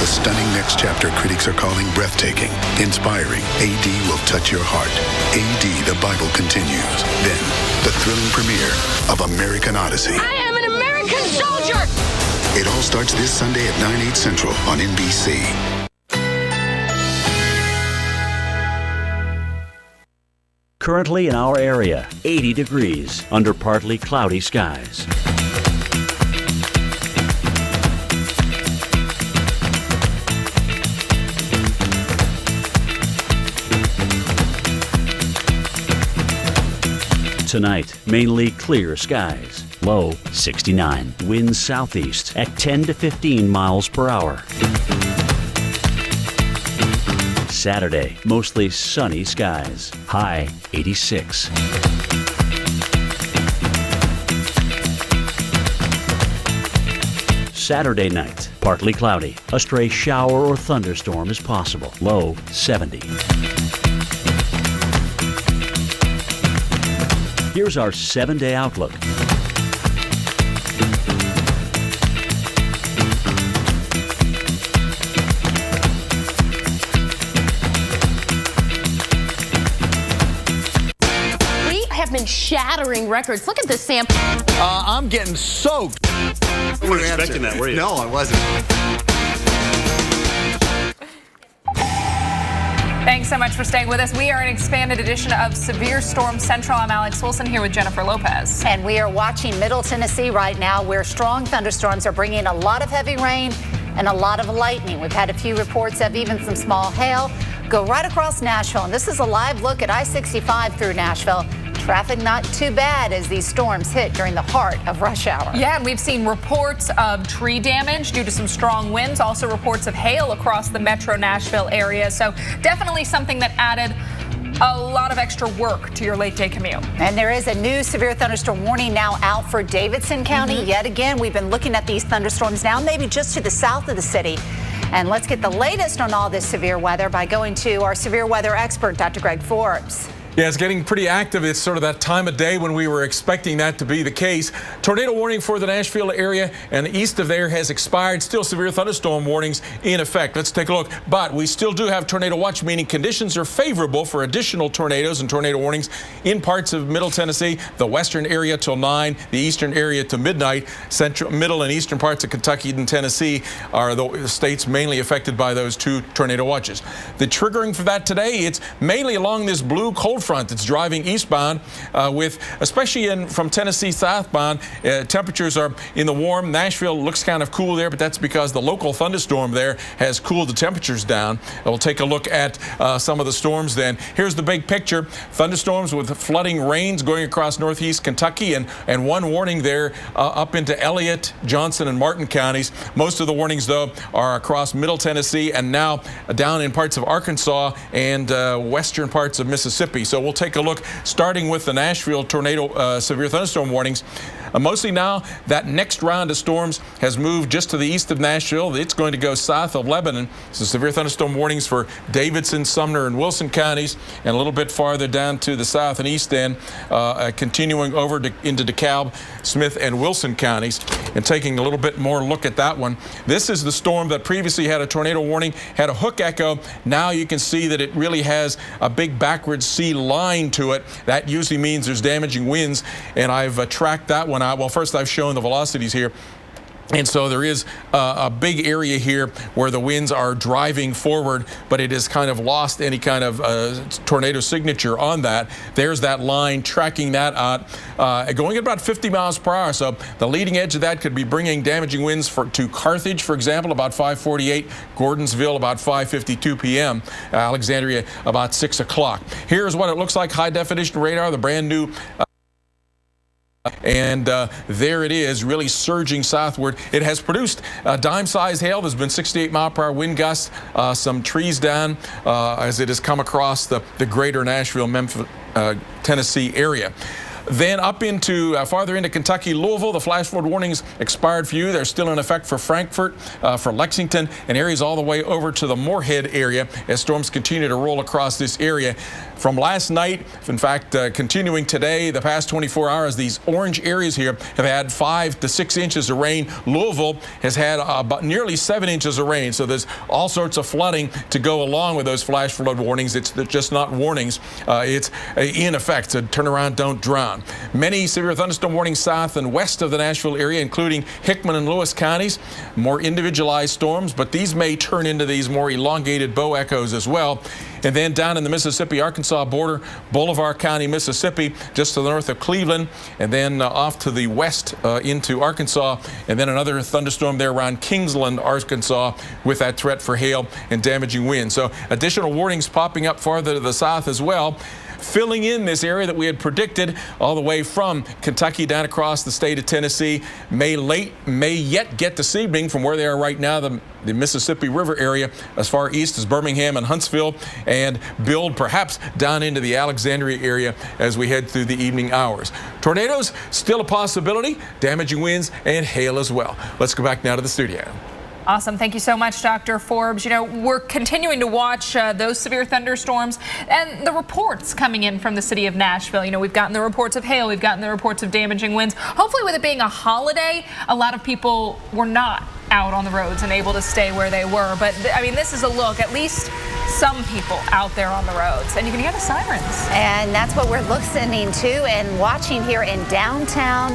The stunning next chapter critics are calling breathtaking, inspiring. AD will touch your heart. AD, The Bible continues. Then, the thrilling premiere of American Odyssey. I am an American soldier! It all starts this Sunday at 9/8 Central on NBC. Currently in our area, 80 degrees under partly cloudy skies. Tonight, mainly clear skies. Low 69. Winds southeast at 10 to 15 miles per hour. Saturday, mostly sunny skies. High 86. Saturday night, partly cloudy. A stray shower or thunderstorm is possible. Low 70. Here's our 7-day outlook. We have been shattering records. Look at this, Sam. I'm getting soaked. You weren't expecting that, were you? No, I wasn't. Thanks so much for staying with us. We are an expanded edition of Severe Storm Central. I'm Alex Wilson here with Jennifer Lopez. And we are watching Middle Tennessee right now, where strong thunderstorms are bringing a lot of heavy rain and a lot of lightning. We've had a few reports of even some small hail go right across Nashville. And this is a live look at I-65 through Nashville. Traffic not too bad as these storms hit during the heart of rush hour. Yeah, and we've seen reports of tree damage due to some strong winds, also reports of hail across the metro Nashville area. So definitely something that added a lot of extra work to your late day commute. And there is a new severe thunderstorm warning now out for Davidson County. Yet again, we've been looking at these thunderstorms now, maybe just to the south of the city. And let's get the latest on all this severe weather by going to our severe weather expert, Dr. Greg Forbes. Yeah, it's getting pretty active. It's sort of that time of day when we were expecting that to be the case. Tornado warning for the Nashville area and east of there has expired. Still severe thunderstorm warnings in effect. Let's take a look. But we still do have tornado watch, meaning conditions are favorable for additional tornadoes and tornado warnings in parts of Middle Tennessee, the western area till 9, the eastern area to midnight. Central, middle, and eastern parts of Kentucky and Tennessee are the states mainly affected by those 2 tornado watches. The triggering for that today, it's mainly along this blue cold front that's driving eastbound with, especially from Tennessee southbound, temperatures are in the warm. Nashville looks kind of cool there, but that's because the local thunderstorm there has cooled the temperatures down. We'll take a look at some of the storms then. Here's the big picture. Thunderstorms with flooding rains going across northeast Kentucky and one warning there up into Elliott, Johnson, and Martin counties. Most of the warnings, though, are across Middle Tennessee and now down in parts of Arkansas and western parts of Mississippi. So we'll take a look, starting with the Nashville tornado severe thunderstorm warnings. Mostly now, that next round of storms has moved just to the east of Nashville. It's going to go south of Lebanon. So severe thunderstorm warnings for Davidson, Sumner, and Wilson counties, and a little bit farther down to the south and east end, continuing over into DeKalb, Smith, and Wilson counties. And taking a little bit more look at that one. This is the storm that previously had a tornado warning, had a hook echo. Now you can see that it really has a big backward C line to it. That usually means there's damaging winds, and I've tracked that one out. Well, first I've shown the velocities here. And so there is a big area here where the winds are driving forward, but it has kind of lost any kind of tornado signature on that. There's that line tracking that out, going at about 50 miles per hour. So the leading edge of that could be bringing damaging winds to Carthage, for example, about 5:48, Gordonsville about 5:52 p.m., Alexandria about 6 o'clock. Here's what it looks like, high definition radar, the brand new and there it is, really surging southward. It has produced dime-sized hail. There's been 68-mile-per-hour wind gusts, some trees down as it has come across the greater Nashville, Memphis, Tennessee area. Then up into farther into Kentucky, Louisville, the flash flood warnings expired for you. They're still in effect for Frankfort, for Lexington, and areas all the way over to the Moorhead area as storms continue to roll across this area. From last night, in fact, continuing today, the past 24 hours, these orange areas here have had 5 to 6 inches of rain. Louisville has had about nearly 7 inches of rain. So there's all sorts of flooding to go along with those flash flood warnings. It's just not warnings. It's in effect. So turn around, don't drown. Many severe thunderstorm warnings south and west of the Nashville area, including Hickman and Lewis counties. More individualized storms, but these may turn into these more elongated bow echoes as well. And then down in the Mississippi-Arkansas border, Bolivar County, Mississippi, just to the north of Cleveland, and then off to the west into Arkansas, and then another thunderstorm there around Kingsland, Arkansas, with that threat for hail and damaging winds. So additional warnings popping up farther to the south as well, filling in this area that we had predicted all the way from Kentucky down across the state of Tennessee. May yet get this evening from where they are right now, the Mississippi River area, as far east as Birmingham and Huntsville, and build perhaps down into the Alexandria area as we head through the evening hours. Tornadoes, still a possibility, damaging winds and hail as well. Let's go back now to the studio. Awesome. Thank you so much, Dr. Forbes. You know, we're continuing to watch those severe thunderstorms and the reports coming in from the city of Nashville. You know, we've gotten the reports of hail. We've gotten the reports of damaging winds. Hopefully, with it being a holiday, a lot of people were not out on the roads and able to stay where they were. But, I mean, this is a look, at least some people out there on the roads. And you can hear the sirens. And that's what we're listening to and watching here in downtown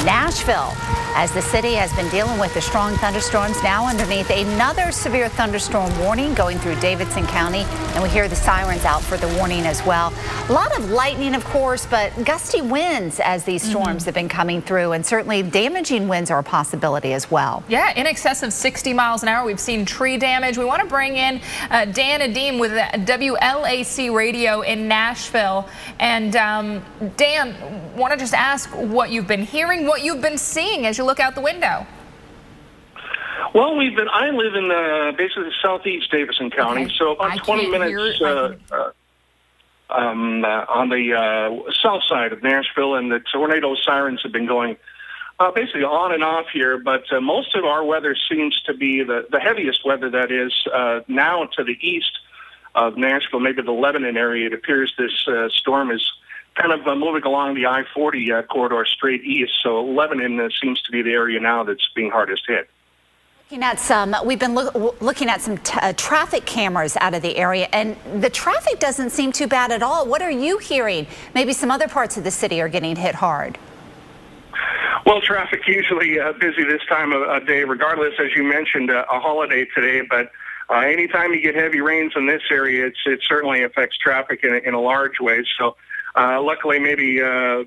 Nashville, as the city has been dealing with the strong thunderstorms, now underneath another severe thunderstorm warning going through Davidson County, and we hear the sirens out for the warning as well. A lot of lightning, of course, but gusty winds as these storms have been coming through, and certainly damaging winds are a possibility as well. Yeah, in excess of 60 miles an hour. We've seen tree damage. We want to bring in Dan Adim with WLAC Radio in Nashville. And Dan, want to just ask what you've been hearing, what you've been seeing as you look out the window. Well, I live in basically southeast Davidson County, so about 20 minutes on the south side of Nashville, and the tornado sirens have been going basically on and off here, but most of our weather seems to be the heaviest weather that is now to the east of Nashville, maybe the Lebanon area. It appears this storm is kind of moving along the I-40 corridor straight east, so Lebanon seems to be the area now that's being hardest hit. We've been looking at some traffic cameras out of the area, and the traffic doesn't seem too bad at all. What are you hearing? Maybe some other parts of the city are getting hit hard. Well, traffic usually busy this time of day, regardless, as you mentioned, a holiday today. But anytime you get heavy rains in this area, it certainly affects traffic in a large way. So luckily, maybe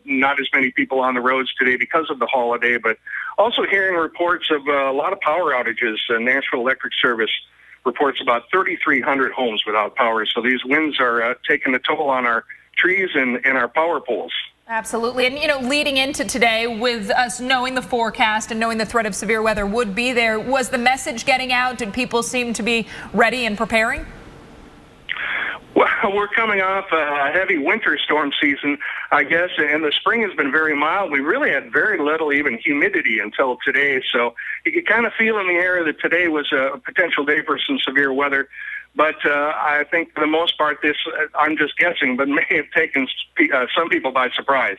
not as many people on the roads today because of the holiday, but also hearing reports of a lot of power outages. Nashville Electric Service reports about 3,300 homes without power. So these winds are taking a toll on our trees and our power poles. Absolutely. And, leading into today, with us knowing the forecast and knowing the threat of severe weather would be there, was the message getting out? Did people seem to be ready and preparing? Well, we're coming off a heavy winter storm season, I guess, and the spring has been very mild. We really had very little even humidity until today, so you could kind of feel in the air that today was a potential day for some severe weather. But I think for the most part, this, I'm just guessing, but may have taken some people by surprise.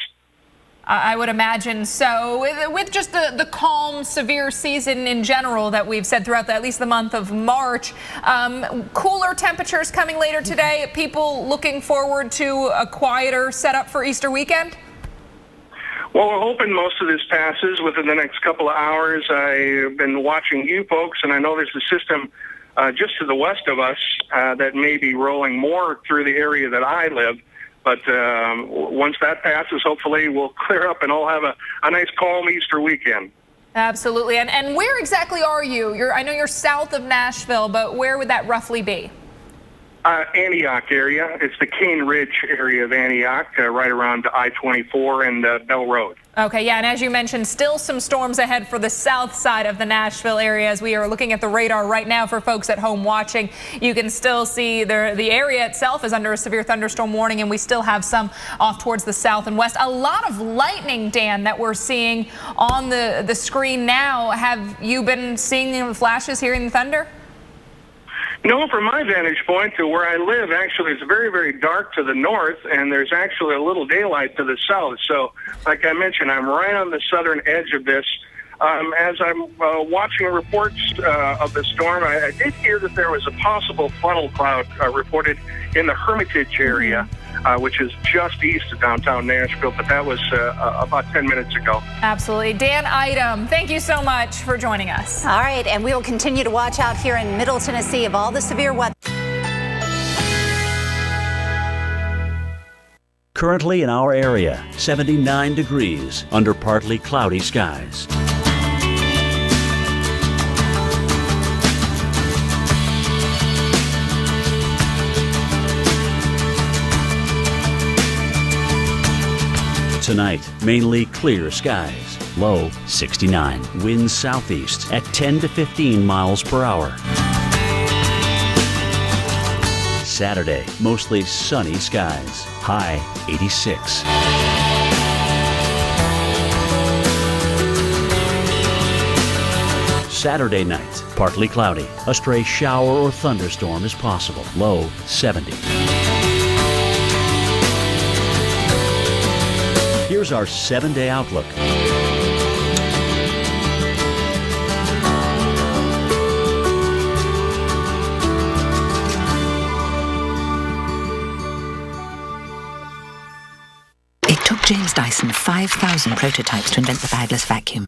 I would imagine so. With just the calm, severe season in general that we've said throughout at least the month of March, cooler temperatures coming later today, people looking forward to a quieter setup for Easter weekend? Well, we're hoping most of this passes within the next couple of hours. I've been watching you folks, and I know there's a system just to the west of us that may be rolling more through the area that I live. But once that passes, hopefully we'll clear up and all have a nice calm Easter weekend. Absolutely. And where exactly are you? I know you're south of Nashville, but where would that roughly be? Antioch area. It's the Cane Ridge area of Antioch, right around I-24 and Bell Road. Okay, yeah, and as you mentioned, still some storms ahead for the south side of the Nashville area. As we are looking at the radar right now for folks at home watching, you can still see the area itself is under a severe thunderstorm warning, and we still have some off towards the south and west. A lot of lightning, Dan, that we're seeing on the screen now. Have you been seeing the flashes, hearing the thunder? No, from my vantage point to where I live, actually, it's very, very dark to the north, and there's actually a little daylight to the south. So, like I mentioned, I'm right on the southern edge of this. As I'm watching reports of the storm, I did hear that there was a possible funnel cloud reported in the Hermitage area, which is just east of downtown Nashville, but that was about 10 minutes ago. Absolutely. Dan Idem, thank you so much for joining us. All right, and we will continue to watch out here in Middle Tennessee of all the severe weather. Currently in our area, 79 degrees under partly cloudy skies. Tonight, mainly clear skies. Low 69. Winds southeast at 10 to 15 miles per hour. Saturday, mostly sunny skies. High 86. Saturday night, partly cloudy. A stray shower or thunderstorm is possible. Low 70. Here's our 7-day outlook. It took James Dyson 5,000 prototypes to invent the bagless vacuum.